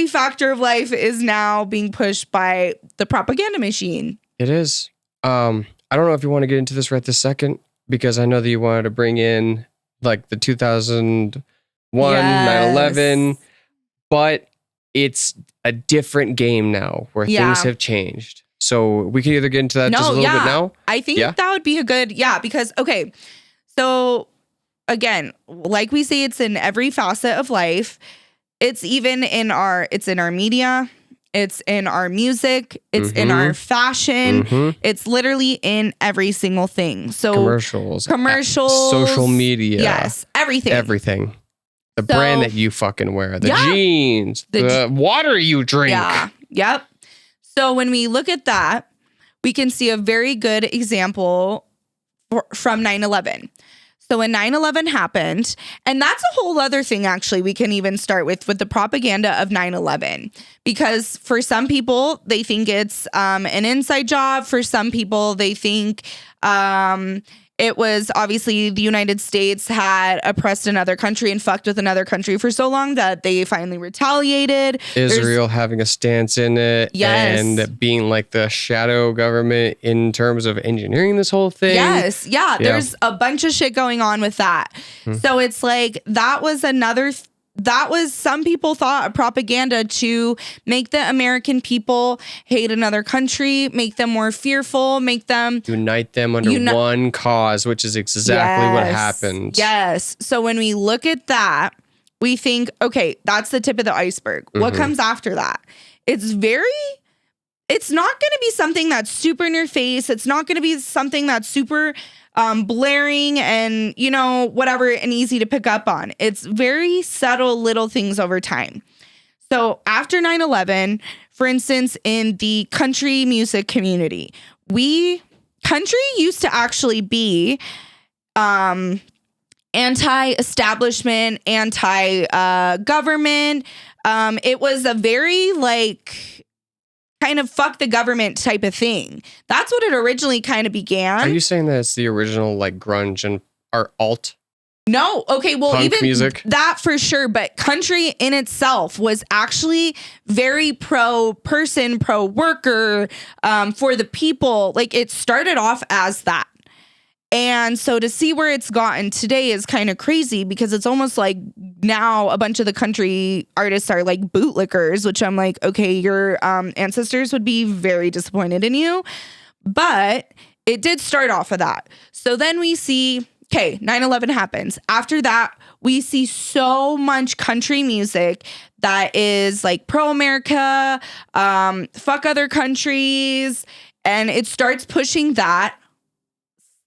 factor of life is now being pushed by the propaganda machine. It is. I don't know if you want to get into this right this second, because I know that you wanted to bring in like the 2001, 9/11, but it's a different game now where things have changed. So we can either get into that just a little bit now. I think that would be a good, because, okay, so again, like we say, it's in every facet of life. It's even in our media. It's in our music. It's in our fashion. It's literally in every single thing. So commercials, social media. Yes. Everything. The brand that you fucking wear, the jeans, the water you drink. Yeah. Yep. So when we look at that, we can see a very good example from 9/11. So when 9/11 happened, and that's a whole other thing, actually, we can even start with the propaganda of 9/11, because for some people, they think it's an inside job. For some people, they think it was obviously the United States had oppressed another country and fucked with another country for so long that they finally retaliated. Israel having a stance in it and being like the shadow government in terms of engineering this whole thing. Yes. Yeah. There's a bunch of shit going on with that. So it's like that was some people thought a propaganda to make the American people hate another country, make them more fearful, make them unite them under one cause, which is exactly what happened. Yes. So when we look at that, we think, okay, that's the tip of the iceberg. What comes after that? It's not going to be something that's super in your face. It's not going to be something that's super blaring and, whatever, and easy to pick up on. It's very subtle little things over time. So after 9/11, for instance, in the country music community, country used to actually be anti-establishment, anti-government. It was a very kind of fuck the government type of thing. That's what it originally kind of began. Are you saying that it's the original grunge and alt? No. Okay. Well, punk even music? That for sure. But country in itself was actually very pro-person, pro-worker, for the people. Like it started off as that. And so to see where it's gotten today is kind of crazy, because it's almost like now a bunch of the country artists are like bootlickers, which I'm like, okay, your ancestors would be very disappointed in you. But it did start off of that. So then we see okay, 9/11 happens. After that, we see so much country music that is like pro-America, fuck other countries, and it starts pushing that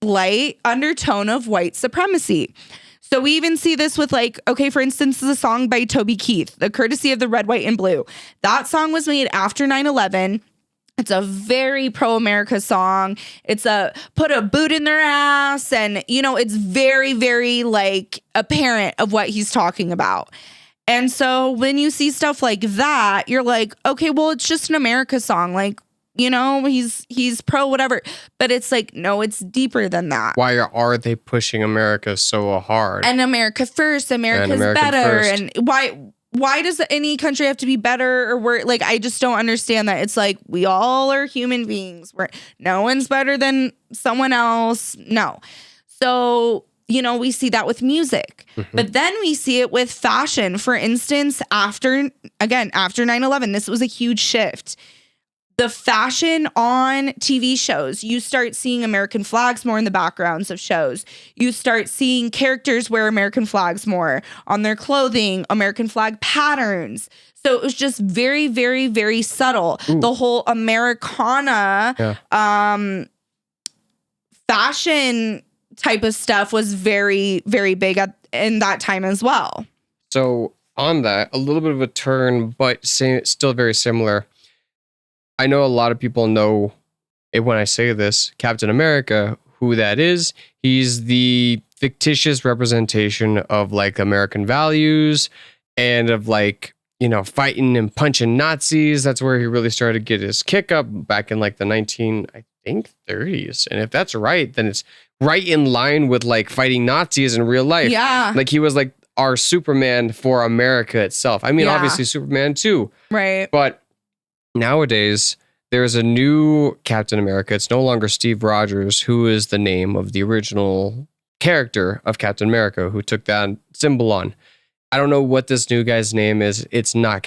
slight undertone of white supremacy. So we even see this with like, okay, for instance, the song by Toby Keith, The Courtesy of the Red, White, and Blue. That song was made after 9/11. It's a very pro-America song. It's a put a boot in their ass. And, you know, it's very, very like apparent of what he's talking about. And so when you see stuff like that, you're like, okay, well, it's just an America song. Like, you know, he's pro whatever. But it's like, no, it's deeper than that. Why are they pushing America so hard? And America first, America's better. First. And why does any country have to be better or worse? Like, I just don't understand that. It's like, we all are human beings. No one's better than someone else. No. So, you know, we see that with music. Mm-hmm. But then we see it with fashion. For instance, after 9/11, this was a huge shift. The fashion on TV shows, you start seeing American flags more in the backgrounds of shows. You start seeing characters wear American flags more on their clothing, American flag patterns. So it was just very, very, very subtle. Ooh. The whole Americana fashion type of stuff was very, very big in that time as well. So on that, a little bit of a turn, but still very similar. I know a lot of people know it when I say this, Captain America, who that is. He's the fictitious representation of like American values and of like, you know, fighting and punching Nazis. That's where he really started to get his kick up back in like the 30s. And if that's right, then it's right in line with like fighting Nazis in real life. Yeah. Like he was like our Superman for America itself. I mean, obviously Superman too. Right. But nowadays, there's a new Captain America. It's no longer Steve Rogers, who is the name of the original character of Captain America, who took that symbol on. I don't know what this new guy's name is. It's not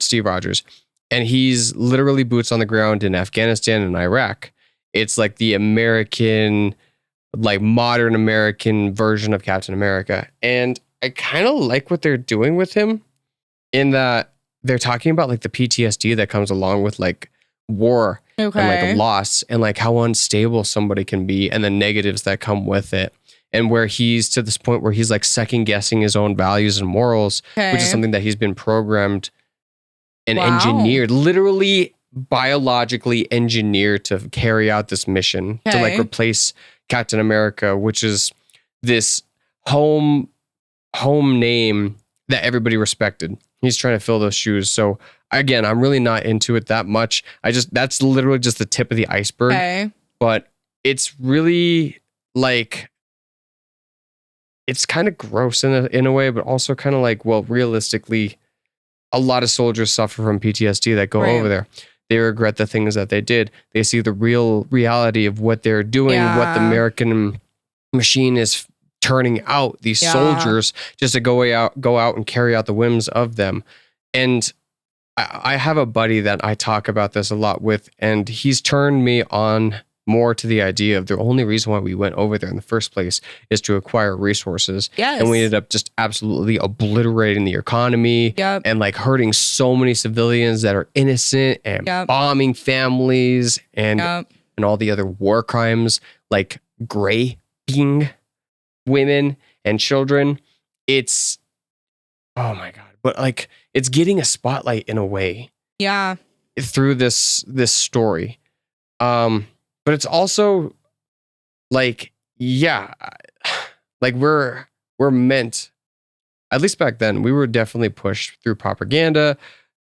Steve Rogers. And he's literally boots on the ground in Afghanistan and Iraq. It's like the American, like modern American version of Captain America. And I kind of like what they're doing with him in that they're talking about like the PTSD that comes along with like war and like loss and like how unstable somebody can be and the negatives that come with it. And where he's to this point where he's like second guessing his own values and morals, which is something that he's been programmed and engineered, literally biologically engineered to carry out this mission to like replace Captain America, which is this home name that everybody respected. He's trying to fill those shoes. So again, I'm really not into it that much. That's literally just the tip of the iceberg. Okay. But it's really like, it's kind of gross in a way, but also kind of like, well, realistically, a lot of soldiers suffer from PTSD that go over there. They regret the things that they did. They see the real reality of what they're doing, what the American machine is turning out these soldiers just to go out and carry out the whims of them. And I have a buddy that I talk about this a lot with, and he's turned me on more to the idea of the only reason why we went over there in the first place is to acquire resources. Yes. And we ended up just absolutely obliterating the economy and like hurting so many civilians that are innocent and bombing families and all the other war crimes, like raping women and children. It's, oh my God. But like, it's getting a spotlight in a way. Yeah. Through this story. But it's also like, like we're meant, at least back then, we were definitely pushed through propaganda,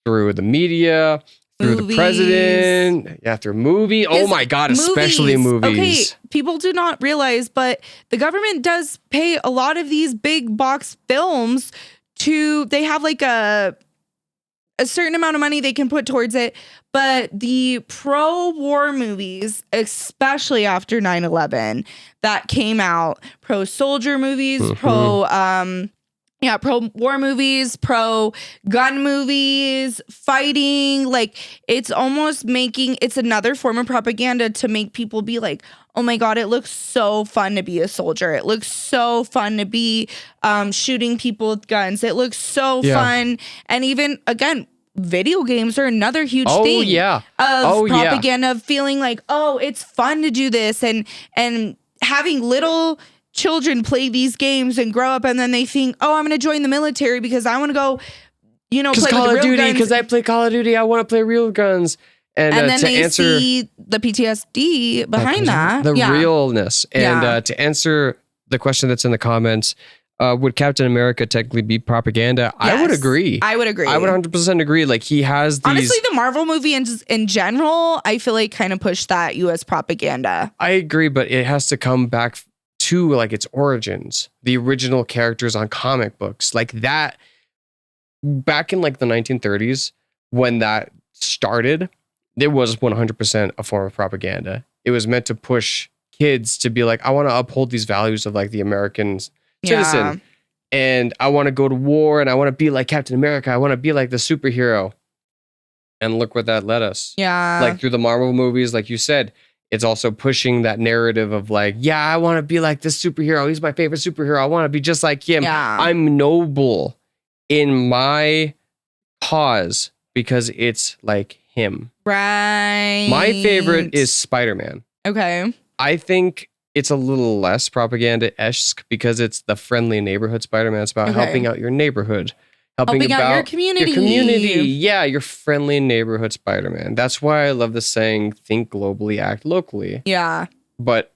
through the media, through the president, through movie. Oh my God, especially movies. Okay, people do not realize, but the government does pay a lot of these big box films they have like a certain amount of money they can put towards it. But the pro-war movies, especially after 9/11, that came out, pro-soldier movies, pro-war movies, pro-gun movies, fighting, like it's almost it's another form of propaganda to make people be like, oh my God, it looks so fun to be a soldier. It looks so fun to be shooting people with guns. It looks so fun. And even, again, video games are another huge thing of propaganda, of feeling like, oh, it's fun to do this, and having little children play these games and grow up, and then they think, oh, I'm going to join the military because I want to go, play Call with of real Duty, guns. because I play Call of Duty, I want to play real guns. And then they see the PTSD behind that. The realness. And to answer the question that's in the comments, would Captain America technically be propaganda? Yes, I would agree. I would 100% agree. Like, he has these... Honestly, the Marvel movie in general, I feel like kind of pushed that U.S. propaganda. I agree, but it has to come back to like its origins, the original characters on comic books, like that. Back in like the 1930s, when that started, it was 100% a form of propaganda. It was meant to push kids to be like, I want to uphold these values of like the American citizen, and I want to go to war, and I want to be like Captain America. I want to be like the superhero. And look where that led us. Yeah. Like through the Marvel movies, like you said, it's also pushing that narrative of like, yeah, I want to be like this superhero. He's my favorite superhero. I want to be just like him. Yeah. I'm noble in my cause because it's like him. Right. My favorite is Spider-Man. Okay. I think it's a little less propaganda-esque because it's the friendly neighborhood Spider-Man. It's about helping out your neighborhood. Helping out your community. Yeah, your friendly neighborhood Spider-Man. That's why I love the saying, think globally, act locally. Yeah. But,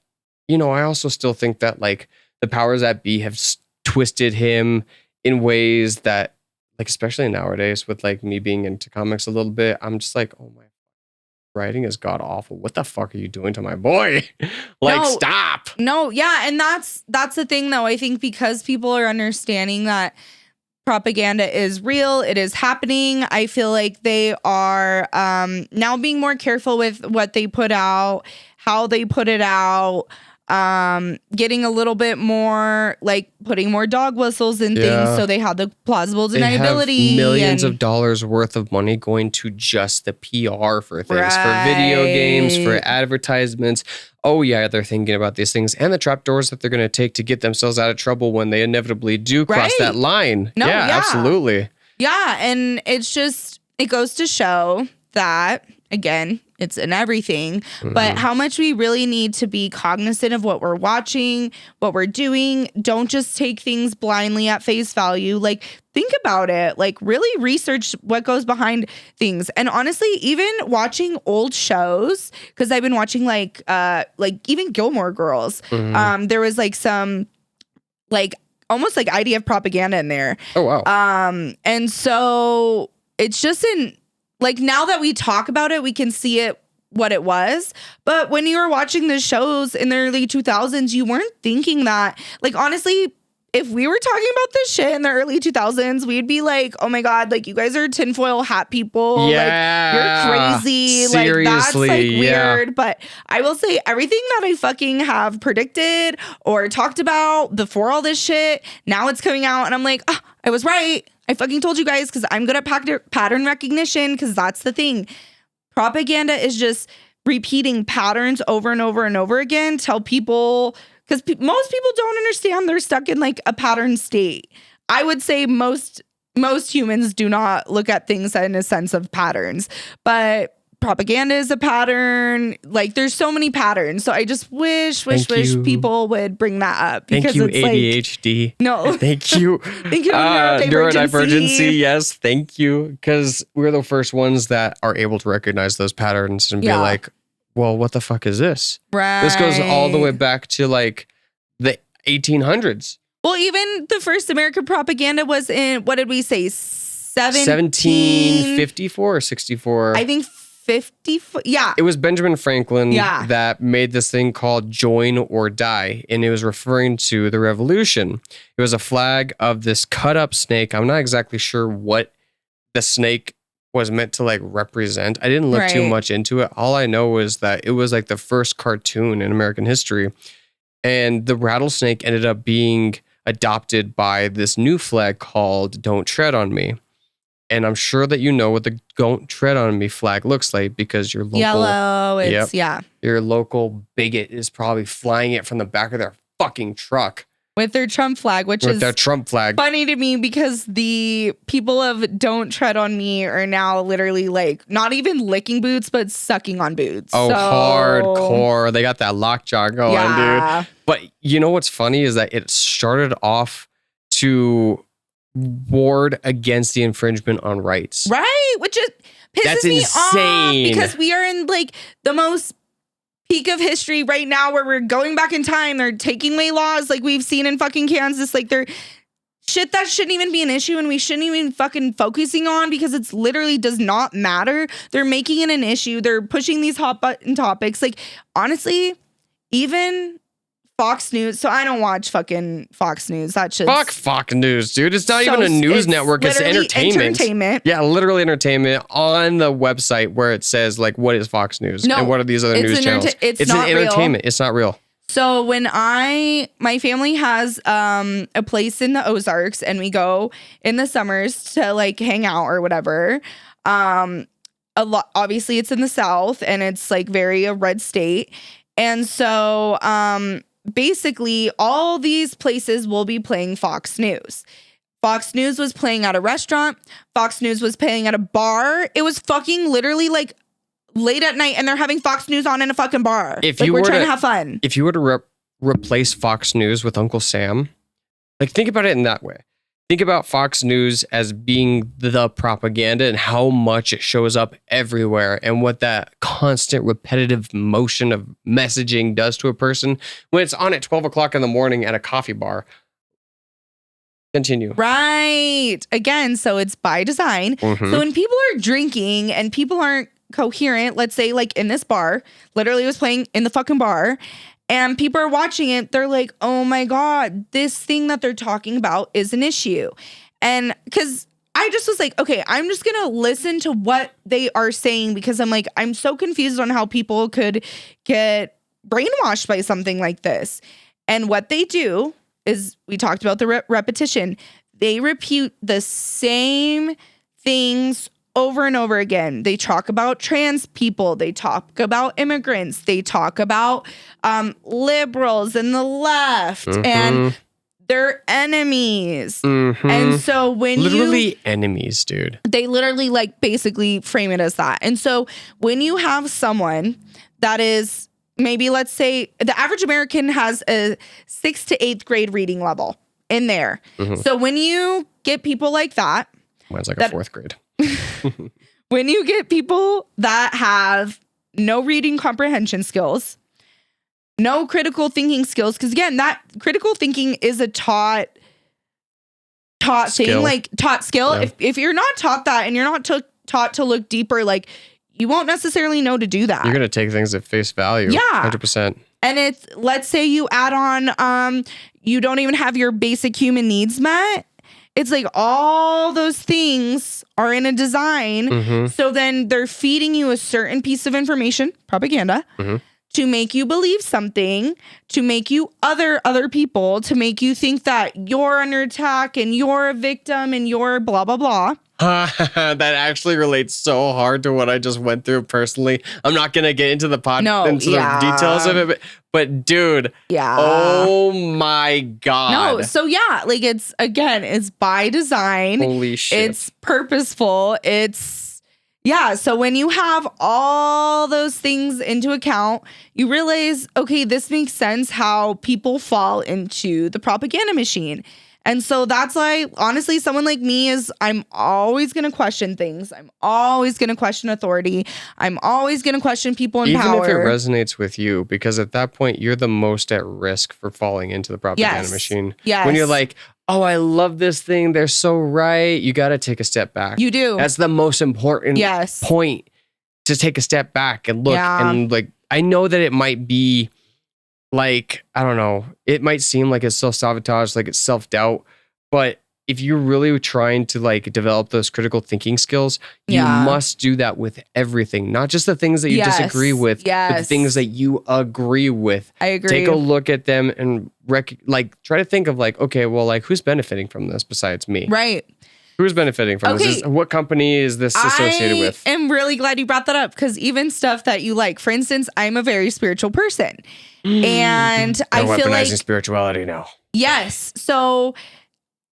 I also still think that like the powers that be have twisted him in ways that, like, especially nowadays with like me being into comics a little bit, I'm just like, oh my, writing is god awful. What the fuck are you doing to my boy? Stop. No, yeah, and that's the thing though. I think because people are understanding that propaganda is real, it is happening. I feel like they are now being more careful with what they put out, how they put it out. Getting a little bit more, like putting more dog whistles in things so they have the plausible deniability. They have millions of dollars worth of money going to just the PR for things, for video games, for advertisements. Oh yeah, they're thinking about these things and the trapdoors that they're going to take to get themselves out of trouble when they inevitably do cross that line. No, yeah, absolutely. Yeah, and it goes to show that, again, it's in everything, but how much we really need to be cognizant of what we're watching, what we're doing. Don't just take things blindly at face value. Like, think about it. Like, really research what goes behind things. And honestly, even watching old shows, because I've been watching like even Gilmore Girls. There was like some like almost like IDF propaganda in there. Oh wow. And so it's just like, now that we talk about it, we can see it, what it was. But when you were watching the shows in the early 2000s, you weren't thinking that. Like, honestly, if we were talking about this shit in the early 2000s, we'd be like, oh my God, like, you guys are tinfoil hat people. Yeah. Like, you're crazy. Seriously, like, that's like weird. But I will say, everything that I fucking have predicted or talked about before all this shit, now it's coming out and I'm like, oh, I was right. I fucking told you guys, because I'm good at pattern recognition, because that's the thing. Propaganda is just repeating patterns over and over and over again. Tell people, because most people don't understand, they're stuck in like a pattern state. I would say most humans do not look at things in a sense of patterns, but propaganda is a pattern. Like, there's so many patterns. So I just wish people would bring that up. Because thank you, it's ADHD. Like, no. Thank you. Thank you, neurodivergency. Yes, thank you. Because we're the first ones that are able to recognize those patterns and be like, well, what the fuck is this? Right. This goes all the way back to like the 1800s. Well, even the first American propaganda was in, what did we say? 1754 or 64? I think 50. Yeah. It was Benjamin Franklin that made this thing called Join or Die. And it was referring to the revolution. It was a flag of this cut up snake. I'm not exactly sure what the snake was meant to like represent. I didn't look too much into it. All I know is that it was like the first cartoon in American history. And the rattlesnake ended up being adopted by this new flag called Don't Tread on Me. And I'm sure that you know what the "Don't Tread on Me" flag looks like because your local Yellow. It's your local bigot is probably flying it from the back of their fucking truck with their Trump flag, which with is their Trump flag. funny to me because the people of "Don't Tread on Me" are now literally like not even licking boots, but sucking on boots. Oh, So, hardcore. They got that lockjaw going, dude. But you know what's funny is that it started off to ward against the infringement on rights. Right? Which is pisses That's me insane. off because we are in like the most peak of history right now where we're going back in time. They're taking away laws like we've seen in fucking Kansas. Like they're shit that shouldn't even be an issue and we shouldn't even fucking focusing on because it's literally does not matter. They're making it an issue. They're pushing these hot button topics. Like honestly, even Fox News. So I don't watch fucking Fox News. That shit. Fuck Fox News, dude. It's not even a news network. It's entertainment. Yeah, literally entertainment on the website where it says like what is Fox News and what are these other news channels. It's an not entertainment. Real. It's not real. So when my family has a place in the Ozarks and we go in the summers to like hang out or whatever. A lot obviously it's in the South and it's like very a red state. And so basically all these places will be playing Fox News. Fox News was playing at a restaurant. Fox News was playing at a bar. It was fucking literally like late at night and they're having Fox News on in a fucking bar. If like you we're were trying to have fun. If you were to replace Fox News with Uncle Sam, like think about it in that way. Think about Fox News as being the propaganda and how much it shows up everywhere and what that constant repetitive motion of messaging does to a person when it's on at 12 o'clock in the morning at a coffee bar. Continue. Right. Again, so it's by design. Mm-hmm. So when people are drinking and people aren't coherent, let's say like in this bar, literally was playing in the fucking bar, and people are watching it, they're like, oh my God, this thing that they're talking about is an issue. And because I just was like, okay, I'm just going to listen to what they are saying because I'm like, I'm so confused on how people could get brainwashed by something like this. And what they do is, we talked about the repetition. They repeat the same things over and over again. They talk about trans people. They talk about immigrants. They talk about liberals and the left and their enemies. And so when literally enemies, dude. They literally like basically frame it as that. And so when you have someone that is maybe, let's say the average American has a 6th to 8th grade reading level in there. So when you get people like that, mine's like a 4th grade. When you get people that have no reading comprehension skills, no critical thinking skills, because again, that critical thinking is a taught thing, like taught skill. Yeah. If you're not taught that and you're not taught to look deeper, like you won't necessarily know to do that. You're gonna take things at face value. Yeah, 100%. And it's, let's say you add on, you don't even have your basic human needs met. It's like all those things are in a design. So then they're feeding you a certain piece of information, propaganda, to make you believe something, to make you other people, to make you think that you're under attack and you're a victim and you're blah, blah, blah. That actually relates so hard to what I just went through personally. I'm not gonna get into the the details of it, but dude, oh my God. No, so yeah, like it's by design. Holy shit. It's purposeful. So when you have all those things into account, you realize, okay, this makes sense how people fall into the propaganda machine. And so that's why, honestly, someone like me I'm always going to question things. I'm always going to question authority. I'm always going to question people in power. Even if it resonates with you, because at that point, you're the most at risk for falling into the propaganda machine. Yes. When you're like, oh, I love this thing. They're so right. You got to take a step back. You do. That's the most important point, to take a step back and look. And like, I know that it might be like, I don't know, it might seem like it's self-sabotage, like it's self-doubt, but if you're really trying to like develop those critical thinking skills, you must do that with everything, not just the things that you disagree with, but the things that you agree with. I agree. Take a look at them and try to think of like, okay, well, like who's benefiting from this besides me? Right. Who's benefiting from Okay. this? What company is this associated with? I am really glad you brought that up because even stuff that you like, for instance, I'm a very spiritual person. And I feel like spirituality now. yes. So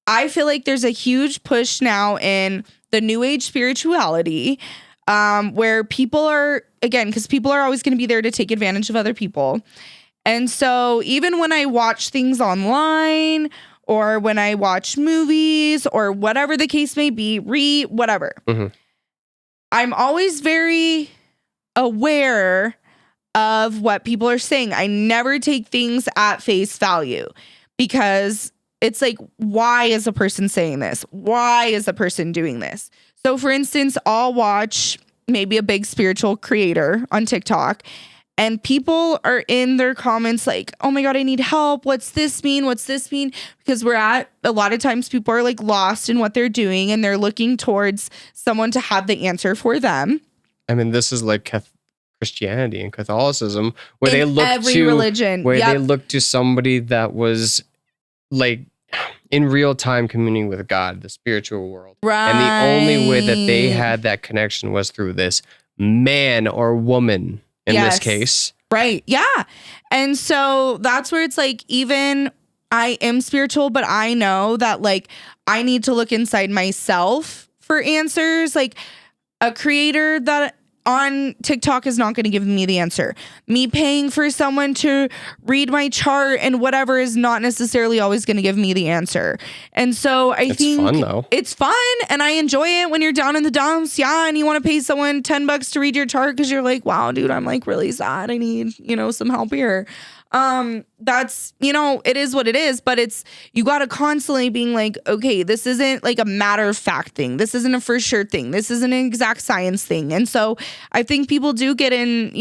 I feel like there's a huge push now in the new age spirituality, where people are, again, because people are always going to be there to take advantage of other people. And so even when I watch things online or when I watch movies or whatever the case may be, whatever, I'm always very aware of what people are saying. I never take things at face value because it's like, why is a person saying this? Why is a person doing this? So for instance, I'll watch maybe a big spiritual creator on TikTok and people are in their comments like, oh my God, I need help. What's this mean? What's this mean? Because a lot of times people are like lost in what they're doing and they're looking towards someone to have the answer for them. I mean, this is like Christianity and Catholicism where In they look every to religion. where Yep. they look to somebody that was like in real time communing with God, the spiritual world. Right. And the only way that they had that connection was through this man or woman in this Yes. case. Right. Yeah. And so that's where it's like, even I am spiritual, but I know that like I need to look inside myself for answers. Like a creator that on TikTok is not going to give me the answer. Me paying for someone to read my chart and whatever is not necessarily always going to give me the answer. And so I think It's fun though. it's fun and I enjoy it when you're down in the dumps. Yeah. And you want to pay someone $10 to read your chart because you're like, wow, dude, I'm like really sad. I need, some help here. That's, it is what it is, but you got to constantly being like, okay, this isn't like a matter of fact thing. This isn't a for sure thing. This isn't an exact science thing. And so I think people do get in,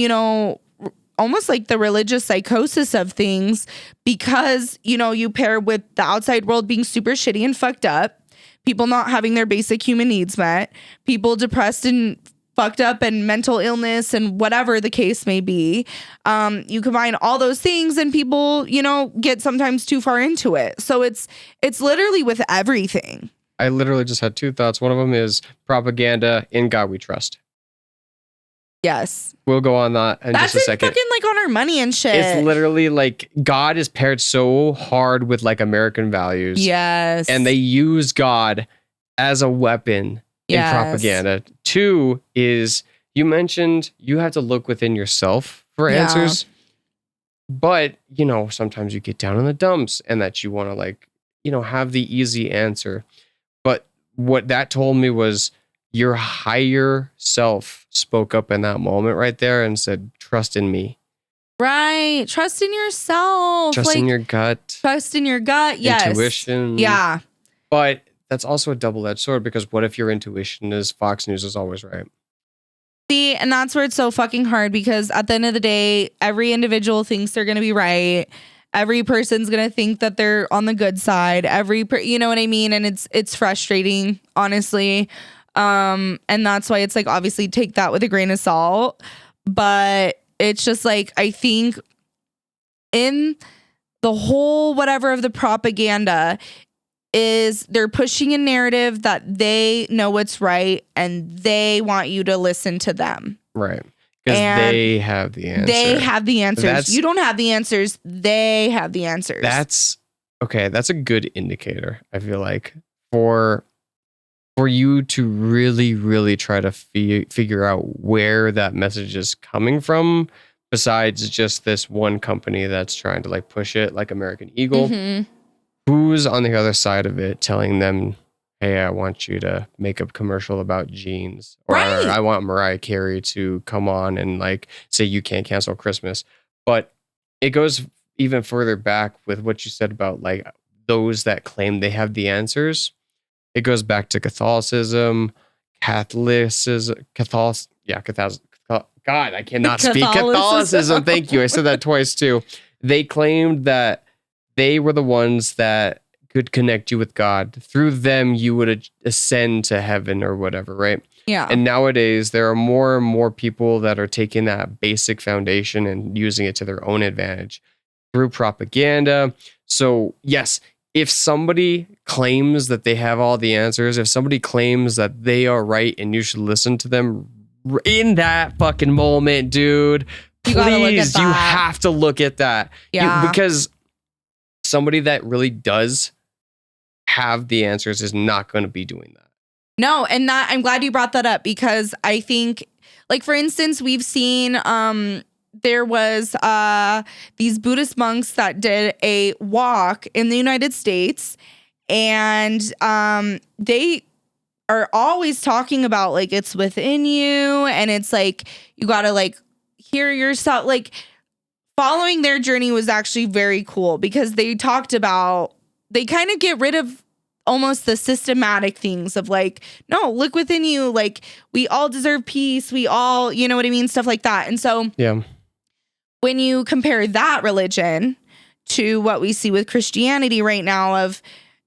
almost like the religious psychosis of things because, you pair with the outside world being super shitty and fucked up, people not having their basic human needs met, people depressed and fucked up and mental illness and whatever the case may be. You combine all those things and people, get sometimes too far into it. So it's literally with everything. I literally just had two thoughts. One of them is propaganda, in God we trust. Yes. We'll go on that in That's just a second. fucking like on our money and shit. It's literally like God is paired so hard with like American values. Yes. And they use God as a weapon in propaganda. Two is, you mentioned you have to look within yourself for answers. But, sometimes you get down in the dumps and that you want to have the easy answer. But what that told me was your higher self spoke up in that moment right there and said, trust in me. Right. Trust in yourself. Trust in your gut. Trust in your gut. Yes. Intuition. Yeah. But that's also a double-edged sword because what if your intuition is Fox News is always right? See, and that's where it's so fucking hard because at the end of the day, every individual thinks they're going to be right. Every person's going to think that they're on the good side. You know what I mean? And it's frustrating, honestly. And that's why it's like, obviously take that with a grain of salt. But it's just like, I think in the whole whatever of the propaganda is they're pushing a narrative that they know what's right and they want you to listen to them. Right. Because they have the answer. They have the answers. You don't have the answers. They have the answers. That's a good indicator, I feel like, for you to really, really try to figure out where that message is coming from, besides just this one company that's trying to like push it, like American Eagle. Mm-hmm. Who's on the other side of it telling them, hey, I want you to make a commercial about jeans, or Right. I want Mariah Carey to come on and like say you can't cancel Christmas. But it goes even further back with what you said about like those that claim they have the answers. It goes back to Catholicism, Catholicism. God, I cannot speak Catholicism. Thank you. I said that twice too. They claimed that they were the ones that could connect you with God. Through them, you would ascend to heaven or whatever, right? Yeah. And nowadays, there are more and more people that are taking that basic foundation and using it to their own advantage through propaganda. So yes, if somebody claims that they have all the answers, if somebody claims that they are right and you should listen to them in that fucking moment, dude, You gotta look at please, you that. have to look at that. Yeah. Because somebody that really does have the answers is not going to be doing that. No, and that I'm glad you brought that up because I think, like, for instance, we've seen there was these Buddhist monks that did a walk in the United States, and they are always talking about like it's within you, and it's like you gotta like hear yourself. Like following their journey was actually very cool because they talked about they kind of get rid of almost the systematic things of like, no, look within you. Like we all deserve peace. We all, you know what I mean? Stuff like that. And so Yeah. when you compare that religion to what we see with Christianity right now of,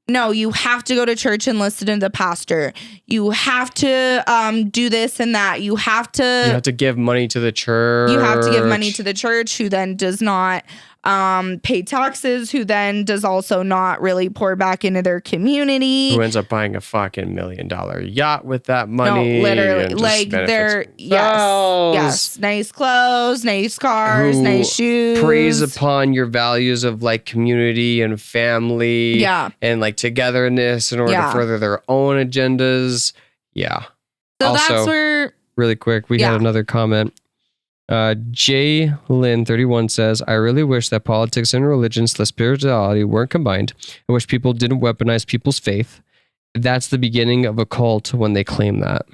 no, you have to go to church and listen to the pastor. You have to do this and that. You have to give money to the church. You have to give money to the church, who then does not pay taxes, who then does also not really pour back into their community. Who ends up buying a fucking $1 million yacht with that money. No, literally. and just Like they're, benefits yes, themselves. nice clothes, nice cars, Who nice shoes. Preys upon your values of like community and family. Yeah. And like togetherness in order Yeah. to further their own agendas. Yeah. So Also, that's where, really quick, we Yeah. had another comment. J Lynn 31 says, I really wish that politics and religion / spirituality weren't combined. I wish people didn't weaponize people's faith. That's the beginning of a cult when they claim that.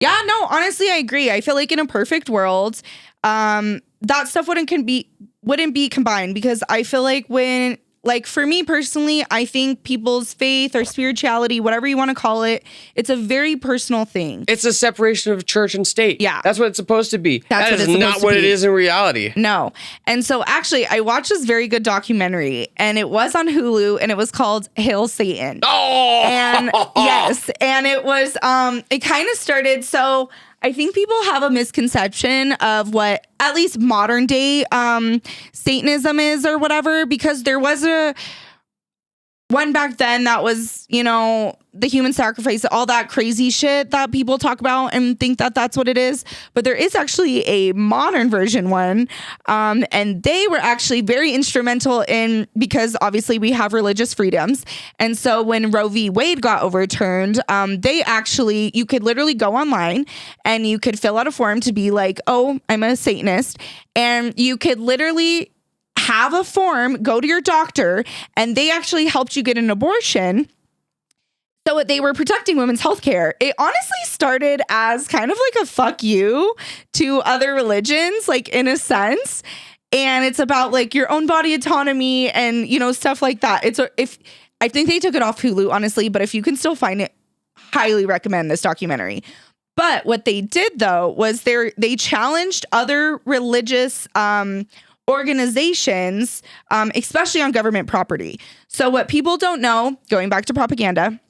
yeah, no, honestly, I agree. I feel like in a perfect world, that stuff wouldn't be combined because I feel like when, like for me personally, I think people's faith or spirituality, whatever you want to call it, it's a very personal thing. It's a separation of church and state. Yeah. That's what it's supposed to be. That's That what is it's not supposed to what it be. is in reality. No. And so actually, I watched this very good documentary and it was on Hulu and it was called Hail Satan. Oh! And yes, and it was it kind of started, so I think people have a misconception of what at least modern day Satanism is or whatever, because there was a one back then that was, you know, the human sacrifice, all that crazy shit that people talk about and think that that's what it is. But there is actually a modern version one. And they were actually very instrumental in, because obviously we have religious freedoms. And so when Roe v. Wade got overturned, they actually, you could literally go online and you could fill out a form to be like, oh, I'm a Satanist. And you could literally have a form, go to your doctor, and they actually helped you get an abortion. So they were protecting women's health care. It honestly started as kind of like a fuck you to other religions, like in a sense. And it's about like your own body autonomy and, you know, stuff like that. I think they took it off Hulu, honestly, but if you can still find it, highly recommend this documentary. But what they did though was they challenged other religious organizations, especially on government property. So what people don't know, going back to propaganda,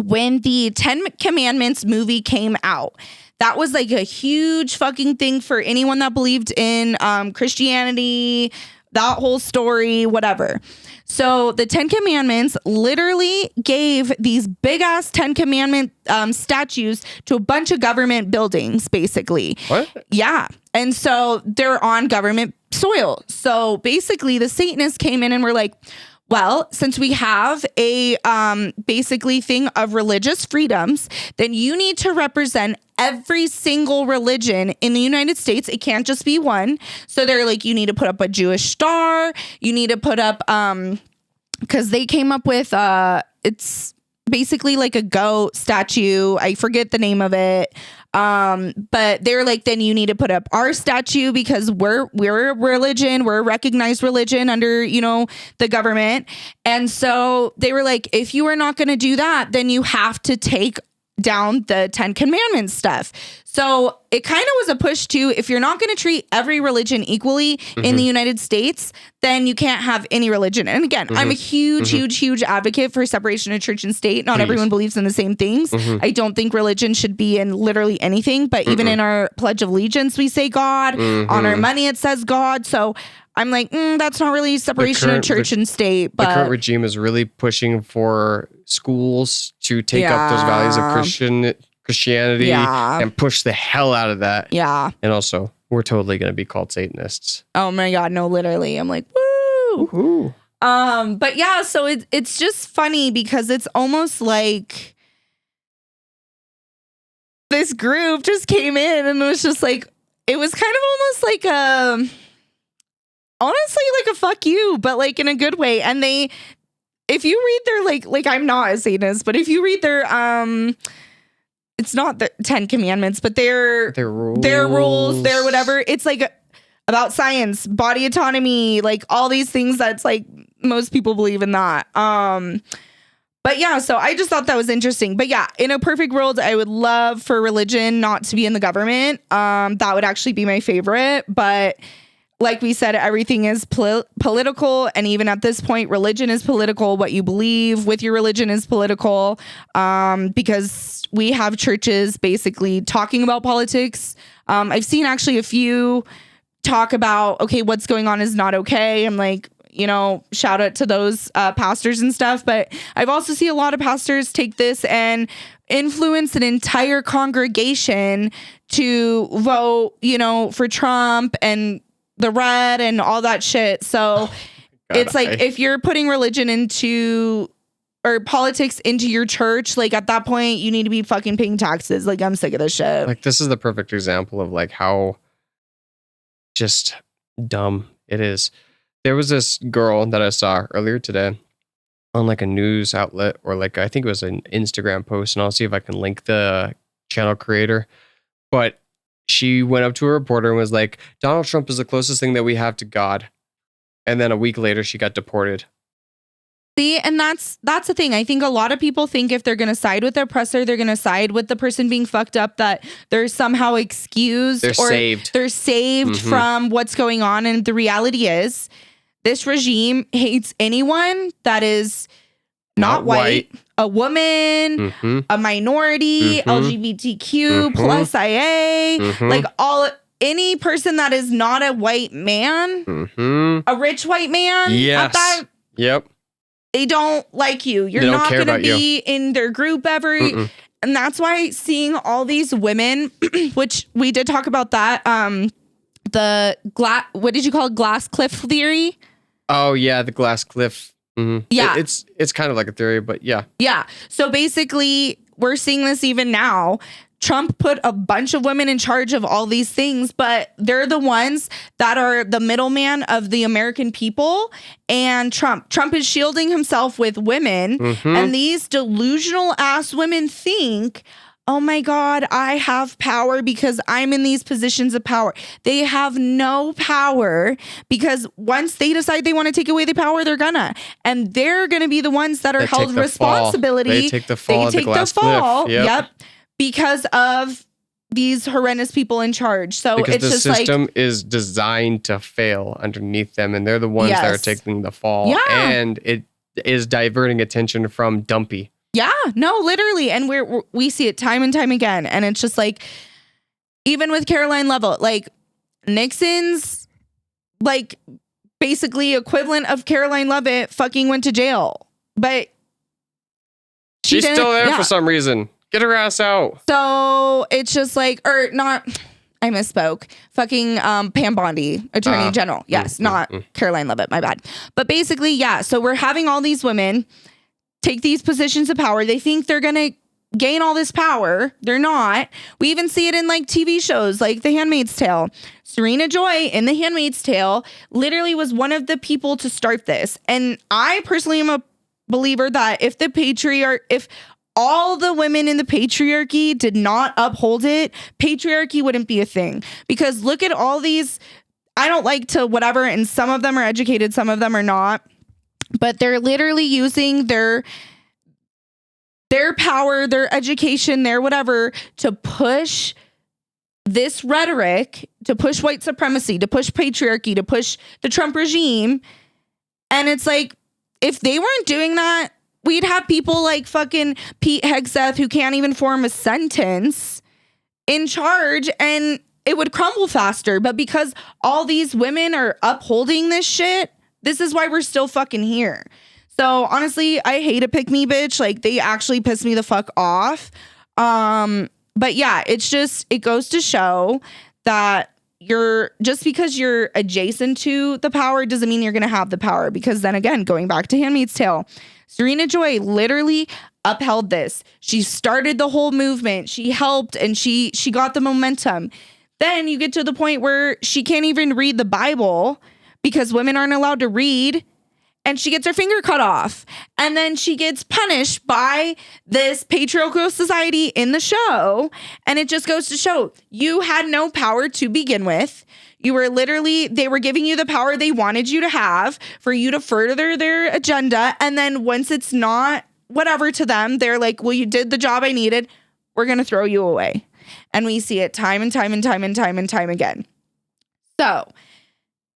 when the 10 Commandments movie came out, that was like a huge fucking thing for anyone that believed in Christianity, that whole story, whatever. So the 10 Commandments literally gave these big ass 10 Commandment statues to a bunch of government buildings, basically. What? Yeah. And so they're on government soil. So basically the Satanists came in and were like, well, since we have a basically thing of religious freedoms, then you need to represent every single religion in the United States. It can't just be one. So they're like, you need to put up a Jewish star. You need to put up, because they came up with, it's basically like a goat statue. I forget the name of it. But they're like, then you need to put up our statue because we're a religion, we're a recognized religion under, you know, the government. And so they were like, if you are not going to do that, then you have to take down the 10 Commandments stuff. So it kind of was a push to, if you're not going to treat every religion equally in the United States, then you can't have any religion. And again, I'm a huge advocate for separation of church and state. Not everyone believes in the same things. I don't think religion should be in literally anything, but even in our Pledge of Allegiance, we say God. On our money, it says God. So I'm like, that's not really separation of church and state. But the current regime is really pushing for schools to take up those values of Christianity and push the hell out of that. Yeah. And also, we're totally going to be called Satanists. Oh my God, no, literally. I'm like, woo. Woo-hoo. But yeah, so it's just funny because it's almost like this group just came in and it was just like, it was kind of almost like honestly, like a fuck you, but like in a good way. And if you read their like I'm not a Satanist, but if you read their it's not the 10 Commandments, but their rules, their whatever. It's like about science, body autonomy, like all these things that's like most people believe in that. But yeah, so I just thought that was interesting. But yeah, in a perfect world, I would love for religion not to be in the government. That would actually be my favorite. But like we said, everything is political. And even at this point, religion is political. What you believe with your religion is political. Because we have churches basically talking about politics. I've seen actually a few talk about, okay, what's going on is not okay. I'm like, shout out to those pastors and stuff. But I've also seen a lot of pastors take this and influence an entire congregation to vote, for Trump and the red and all that shit. So it's like, if you're putting religion or politics into your church, like at that point, you need to be fucking paying taxes. Like, I'm sick of this shit. Like, this is the perfect example of like how just dumb it is. There was this girl that I saw earlier today on like a news outlet or like, I think it was an Instagram post, and I'll see if I can link the channel creator. But she went up to a reporter and was like, Donald Trump is the closest thing that we have to God. And then a week later, she got deported. See, and that's the thing. I think a lot of people think if they're going to side with the oppressor, they're going to side with the person being fucked up, that they're somehow excused or saved. They're saved from what's going on. And the reality is, this regime hates anyone that is not white, a woman, a minority, LGBTQ plus IA, like any person that is not a white man, a rich white man. Yes. Yep. They don't like you. You're not going to be in their group ever. And that's why seeing all these women, which we did talk about that, what did you call it? Glass cliff theory? Oh yeah, the glass cliff. Yeah. It's kind of like a theory, but yeah. Yeah. So basically, we're seeing this even now. Trump put a bunch of women in charge of all these things, but they're the ones that are the middleman of the American people. And Trump is shielding himself with women. And these delusional ass women think, oh my God, I have power because I'm in these positions of power. They have no power because once they decide they want to take away the power, they're gonna. And they're gonna be the ones that are held responsibility. They take the fall. They take the fall. Yep. Because of these horrendous people in charge. So because it's the just system is designed to fail underneath them, and they're the ones that are taking the fall. Yeah. And it is diverting attention from Dumpy. Yeah, no, literally. And we see it time and time again. And it's just like, even with Caroline Leavitt, like Nixon's like basically equivalent of Caroline Leavitt fucking went to jail. But she's still there for some reason. Get her ass out. So it's just like, or not, I misspoke. Fucking Pam Bondi, Attorney General. Yes, not Caroline Leavitt, my bad. But basically, yeah. So we're having all these women take these positions of power. They think they're going to gain all this power. They're not. We even see it in like TV shows like The Handmaid's Tale. Serena Joy in The Handmaid's Tale literally was one of the people to start this. And I personally am a believer that if all the women in the patriarchy did not uphold it, patriarchy wouldn't be a thing. Because look at all these, I don't like to whatever, and some of them are educated, some of them are not. But they're literally using their power, their education, their whatever to push this rhetoric, to push white supremacy, to push patriarchy, to push the Trump regime. And it's like, if they weren't doing that, we'd have people like fucking Pete Hegseth who can't even form a sentence in charge. And it would crumble faster. But because all these women are upholding this shit, this is why we're still fucking here. So honestly, I hate a pick me bitch. Like, they actually piss me the fuck off. But yeah, it goes to show that just because you're adjacent to the power doesn't mean you're going to have the power. Because then again, going back to Handmaid's Tale, Serena Joy literally upheld this. She started the whole movement. She helped and she got the momentum. Then you get to the point where she can't even read the Bible because women aren't allowed to read, and she gets her finger cut off. And then she gets punished by this patriarchal society in the show. And it just goes to show you had no power to begin with. You were they were giving you the power they wanted you to have for you to further their agenda. And then once it's not whatever to them, they're like, well, you did the job I needed. We're going to throw you away. And we see it time and time and time and time and time again. So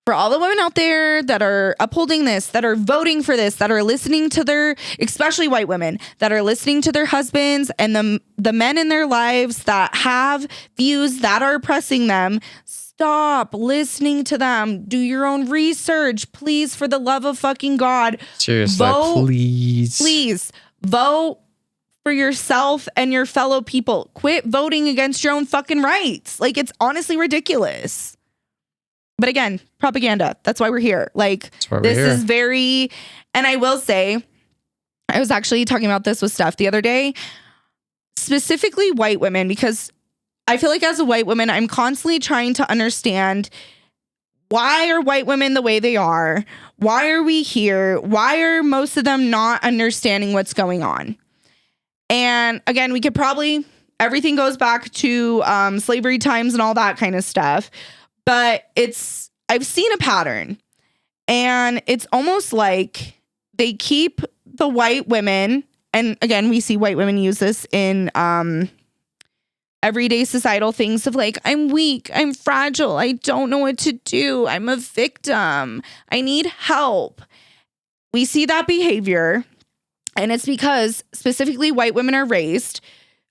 for all the women out there that are upholding this, that are voting for this, that are listening to especially white women, that are listening to their husbands and the men in their lives that have views that are oppressing them, stop listening to them. Do your own research. Please, for the love of fucking God. Seriously, Please vote for yourself and your fellow people. Quit voting against your own fucking rights. Like, it's honestly ridiculous. But again, propaganda. That's why we're here. Like, this is very, and I will say, I was actually talking about this with Steph the other day, specifically white women, because I feel like as a white woman, I'm constantly trying to understand, why are white women the way they are? Why are we here? Why are most of them not understanding what's going on? And again, we could probably, everything goes back to slavery times and all that kind of stuff. But I've seen a pattern, and it's almost like they keep the white women, and again, we see white women use this in everyday societal things of like, I'm weak, I'm fragile, I don't know what to do, I'm a victim, I need help. We see that behavior, and it's because specifically white women are raised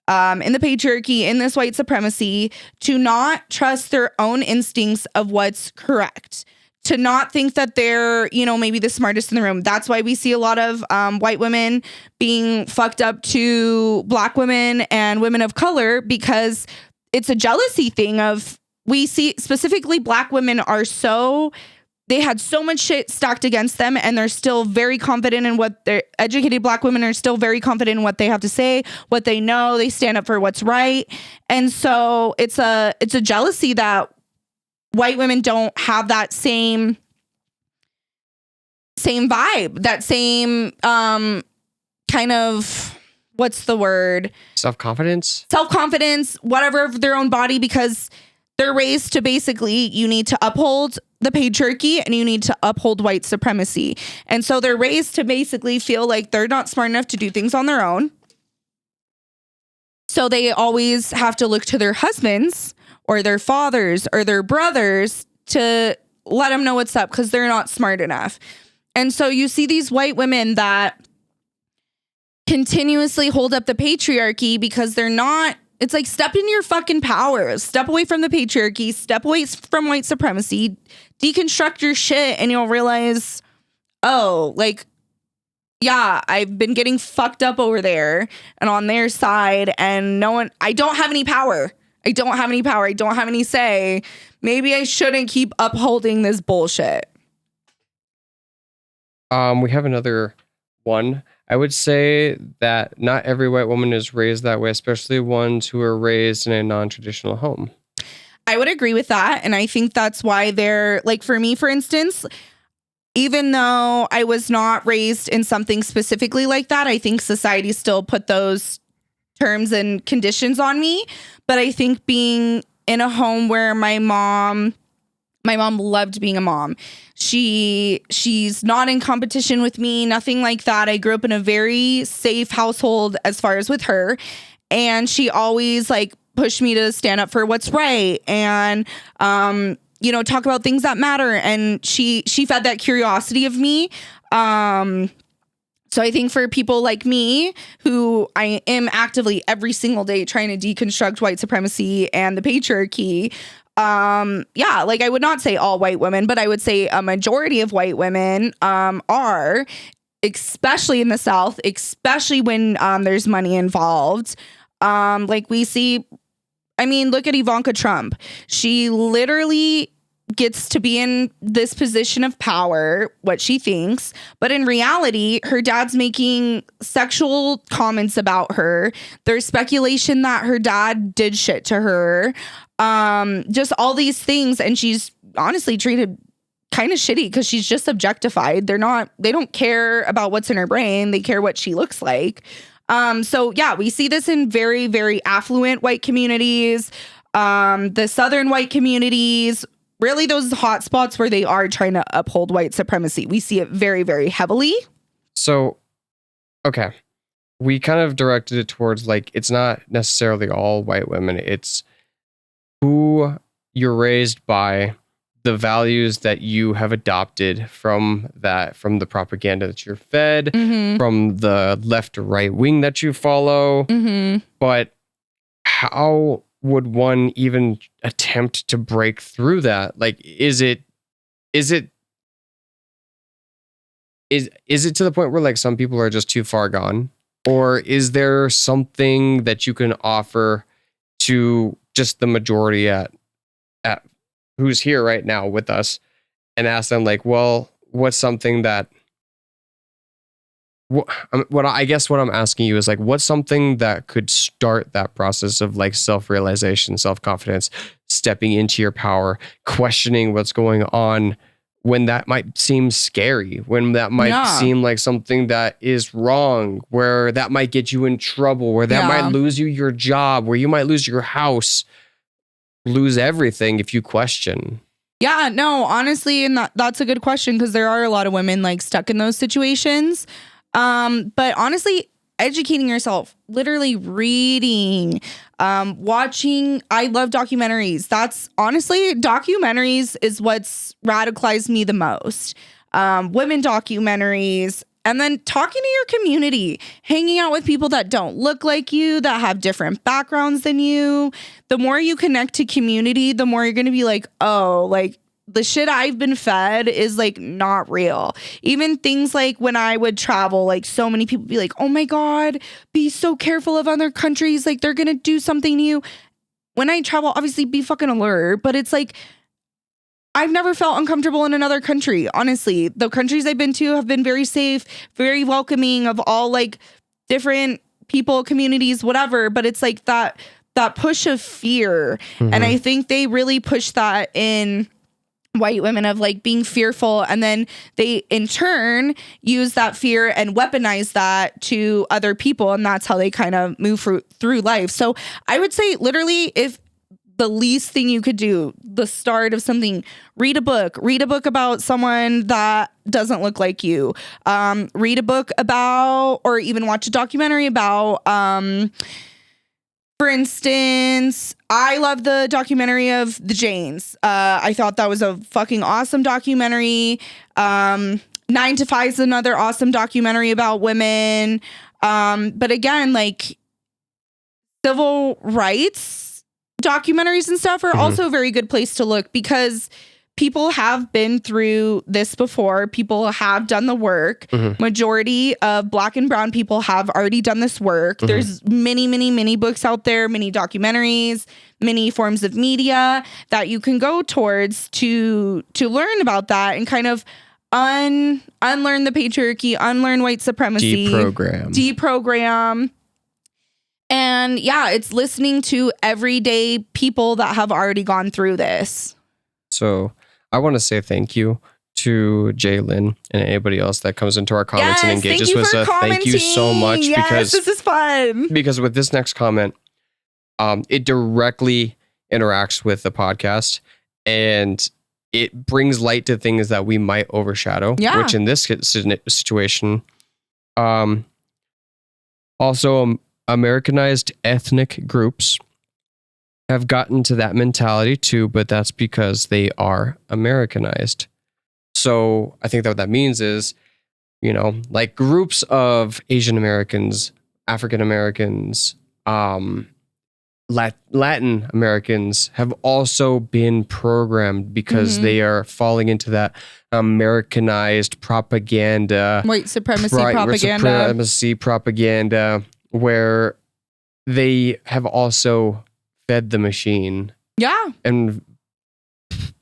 in the patriarchy, in this white supremacy, to not trust their own instincts of what's correct, to not think that they're, maybe the smartest in the room. That's why we see a lot of white women being fucked up to black women and women of color, because it's a jealousy thing of, we see specifically black women they had so much shit stacked against them, and they're still very confident in what their educated black women are still very confident in what they have to say, what they know. They stand up for what's right. And so it's a jealousy that white women don't have that same vibe, that same kind of, what's the word? Self-confidence, whatever, of their own body, because they're raised to basically, you need to uphold the patriarchy and you need to uphold white supremacy. And so they're raised to basically feel like they're not smart enough to do things on their own. So they always have to look to their husbands or their fathers or their brothers to let them know what's up, because they're not smart enough. And so you see these white women that continuously hold up the patriarchy because they're not. It's like, step in your fucking power. Step away from the patriarchy. Step away from white supremacy. Deconstruct your shit, and you'll realize, oh, like, yeah, I've been getting fucked up over there and on their side, and I don't have any power. I don't have any say. Maybe I shouldn't keep upholding this bullshit. We have another one. I would say that not every white woman is raised that way, especially ones who are raised in a non-traditional home. I would agree with that. And I think that's why they're, like, for me, for instance, even though I was not raised in something specifically like that, I think society still put those terms and conditions on me. But I think being in a home where my mom loved being a mom. She's not in competition with me, nothing like that. I grew up in a very safe household as far as with her. And she always like pushed me to stand up for what's right and, talk about things that matter. And she fed that curiosity of me. So I think for people like me, who I am actively every single day trying to deconstruct white supremacy and the patriarchy, like I would not say all white women, but I would say a majority of white women are, especially in the South, especially when there's money involved. Like we see, I mean, look at Ivanka Trump. She literally gets to be in this position of power, what she thinks, but in reality, her dad's making sexual comments about her. There's speculation that her dad did shit to her. Just all these things, and she's honestly treated kind of shitty because she's just objectified. They don't care about what's in her brain. They care what she looks like. So yeah, we see this in very, very affluent white communities, the Southern white communities, really those hot spots where they are trying to uphold white supremacy. We see it very, very heavily. So, okay. We kind of directed it towards like, it's not necessarily all white women. It's who you're raised by, the values that you have adopted from the propaganda that you're fed, from the left or right wing that you follow. But how would one even attempt to break through that? Like, is it to the point where like some people are just too far gone? Or is there something that you can offer to just the majority at who's here right now with us and ask them like, well, what's something that what I'm asking you is like, what's something that could start that process of like self-realization, self-confidence, stepping into your power, questioning what's going on when that might seem scary, when that might seem like something that is wrong, where that might get you in trouble, where that might lose you your job, where you might lose your house, lose everything if you question. Yeah, no, honestly, and that's a good question because there are a lot of women like stuck in those situations. But honestly, educating yourself, literally reading, watching. I love documentaries. That's honestly, documentaries is what's radicalized me the most. Women documentaries, and then talking to your community, hanging out with people that don't look like you, that have different backgrounds than you. The more you connect to community, the more you're going to be like, oh, like the shit I've been fed is like not real. Even things like when I would travel, like so many people be like, oh my God, be so careful of other countries. Like they're going to do something to you. When I travel, obviously be fucking alert, but it's like, I've never felt uncomfortable in another country. Honestly, the countries I've been to have been very safe, very welcoming of all like different people, communities, whatever. But it's like that push of fear. And I think they really push that in white women of like being fearful, and then they in turn use that fear and weaponize that to other people, and that's how they kind of move through life. So I would say literally, if the least thing you could do, the start of something, read a book about someone that doesn't look like you, read a book about, or even watch a documentary about, for instance, I love the documentary of the Janes. I thought that was a fucking awesome documentary. 9 to 5 is another awesome documentary about women. But again, like civil rights documentaries and stuff are also a very good place to look, because people have been through this before. People have done the work. Majority of Black and brown people have already done this work. There's many, many, many books out there, many documentaries, many forms of media that you can go towards to learn about that and kind of unlearn the patriarchy, unlearn white supremacy, deprogram. And yeah, it's listening to everyday people that have already gone through this. So I want to say thank you to Jaylin and anybody else that comes into our comments and engages with us. Thank you so much. Yes, because this is fun. Because with this next comment, it directly interacts with the podcast, and it brings light to things that we might overshadow, which in this situation, also Americanized ethnic groups have gotten to that mentality too, but that's because they are Americanized. So I think that what that means is like groups of Asian Americans, African Americans, Latin Americans have also been programmed because they are falling into that Americanized propaganda, White supremacy propaganda, where they have also fed the machine. Yeah. And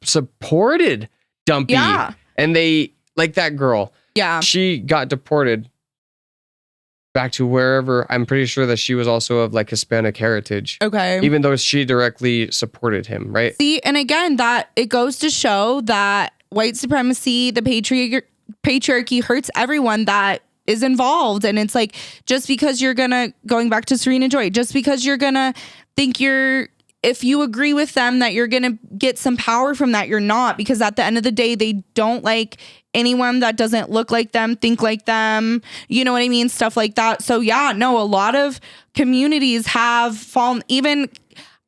supported Dumpy. Yeah. And they, like that girl. Yeah. She got deported back to wherever. I'm pretty sure that she was also of like Hispanic heritage. Okay. Even though she directly supported him, right? See, and again, that it goes to show that white supremacy, the patriarchy hurts everyone that is involved. And it's like, just because you're going back to Serena Joy, just because you're gonna think if you agree with them that you're gonna get some power from that, you're not, because at the end of the day, they don't like anyone that doesn't look like them, think like them, you know what I mean? Stuff like that. So yeah, no, a lot of communities have fallen. Even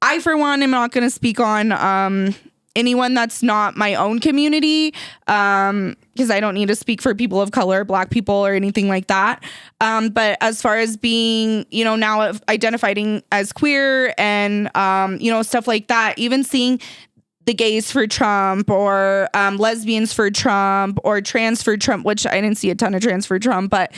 I, for one, am not going to speak on anyone that's not my own community, because I don't need to speak for people of color, Black people, or anything like that. But as far as being, now identifying as queer and, stuff like that, even seeing the gays for Trump, or lesbians for Trump, or trans for Trump, which I didn't see a ton of trans for Trump. But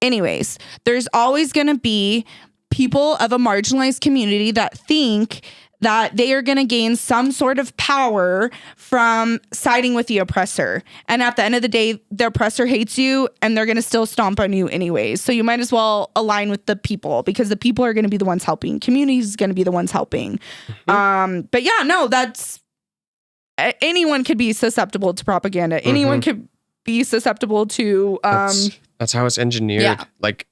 anyways, there's always going to be people of a marginalized community that think that they are going to gain some sort of power from siding with the oppressor. And at the end of the day, the oppressor hates you and they're going to still stomp on you anyways. So you might as well align with the people, because the people are going to be the ones helping. Community is going to be the ones helping. But yeah, no, anyone could be susceptible to propaganda. Anyone could be susceptible to... That's how it's engineered. Yeah. Like,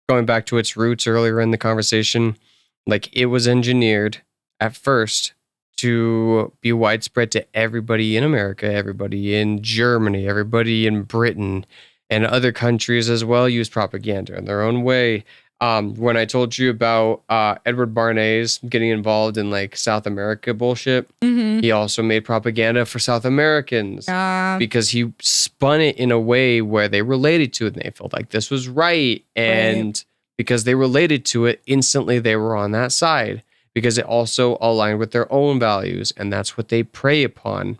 going back to its roots earlier in the conversation, like, it was engineered at first to be widespread to everybody in America, everybody in Germany, everybody in Britain, and other countries as well use propaganda in their own way. When I told you about Edward Bernays getting involved in like South America bullshit, he also made propaganda for South Americans because he spun it in a way where they related to it and they felt like this was right. And because they related to it, instantly they were on that side, because it also aligned with their own values, and that's what they prey upon.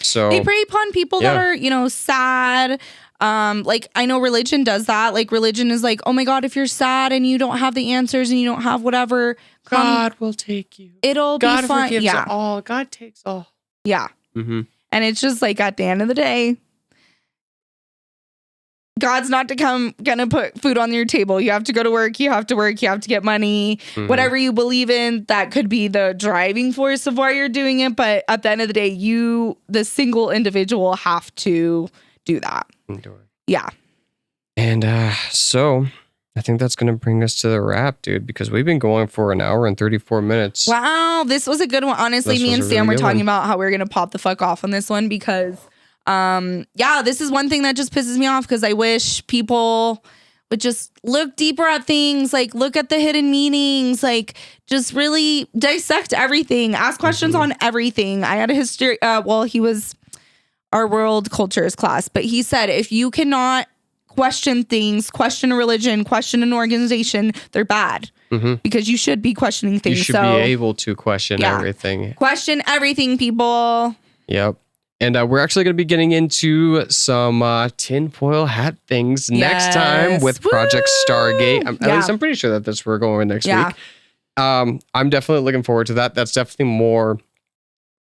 So they prey upon people that are, sad. Like, I know religion does that. Like, religion is like, oh my God, if you're sad and you don't have the answers and you don't have whatever, God will take you. It'll be fine. God forgives all. God takes all. Yeah. And it's just like, at the end of the day, God's not gonna put food on your table. You have to go to work. You have to work. You have to get money. Whatever you believe in, that could be the driving force of why you're doing it. But at the end of the day, the single individual, have to do that. Yeah. And so I think that's going to bring us to the wrap, dude, because we've been going for an hour and 34 minutes. Wow. This was a good one. Honestly, me and Sam were talking about how we're going to pop the fuck off on this one, because this is one thing that just pisses me off, because I wish people would just look deeper at things, like look at the hidden meanings, like just really dissect everything, ask questions on everything. I had a history, he was our world cultures class, but he said, if you cannot question things, question a religion, question an organization, they're bad. Because you should be questioning things. You should be able to question everything. Question everything, people. Yep. And we're actually going to be getting into some tinfoil hat things next time with Project Stargate. At least I'm pretty sure that that's where we're going next week. I'm definitely looking forward to that. That's definitely more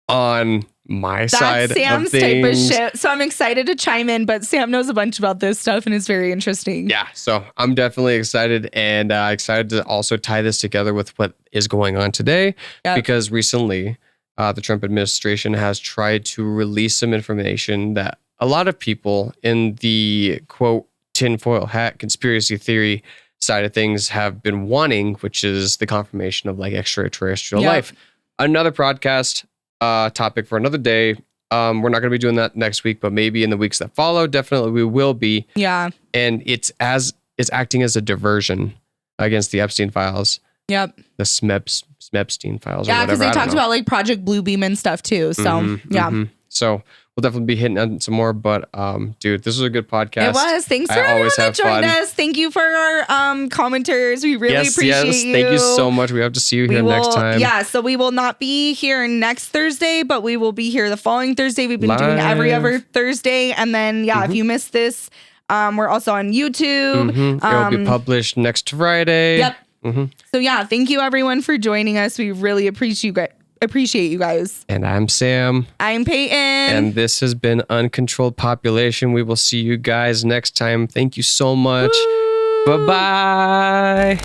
on my side Sam's of things. Type of shit. So I'm excited to chime in, but Sam knows a bunch about this stuff and it's very interesting. Yeah, so I'm definitely excited, and excited to also tie this together with what is going on today, because recently the Trump administration has tried to release some information that a lot of people in the quote tinfoil hat conspiracy theory side of things have been wanting, which is the confirmation of like extraterrestrial life. Another podcast topic for another day. We're not going to be doing that next week, but maybe in the weeks that follow, definitely we will be. Yeah. And it's acting as a diversion against the Epstein files. Yep. The Smepstein files. Yeah, because they talked about like Project Bluebeam and stuff too. So So we'll definitely be hitting on some more. But dude, this was a good podcast. It was. Thanks for I everyone always that have joined fun. us. Thank you for our commenters. We really appreciate you. Thank you so much. We hope to see you here next time. Yeah, so we will not be here next Thursday, but we will be here the following Thursday. We've been doing every other Thursday. And then, if you missed this, we're also on YouTube. It will be published next Friday. Yep. So thank you everyone for joining us. We really appreciate you guys. And I'm Sam. I'm Peyton. And this has been Uncontrolled Population. We will see you guys next time. Thank you so much. Bye-bye.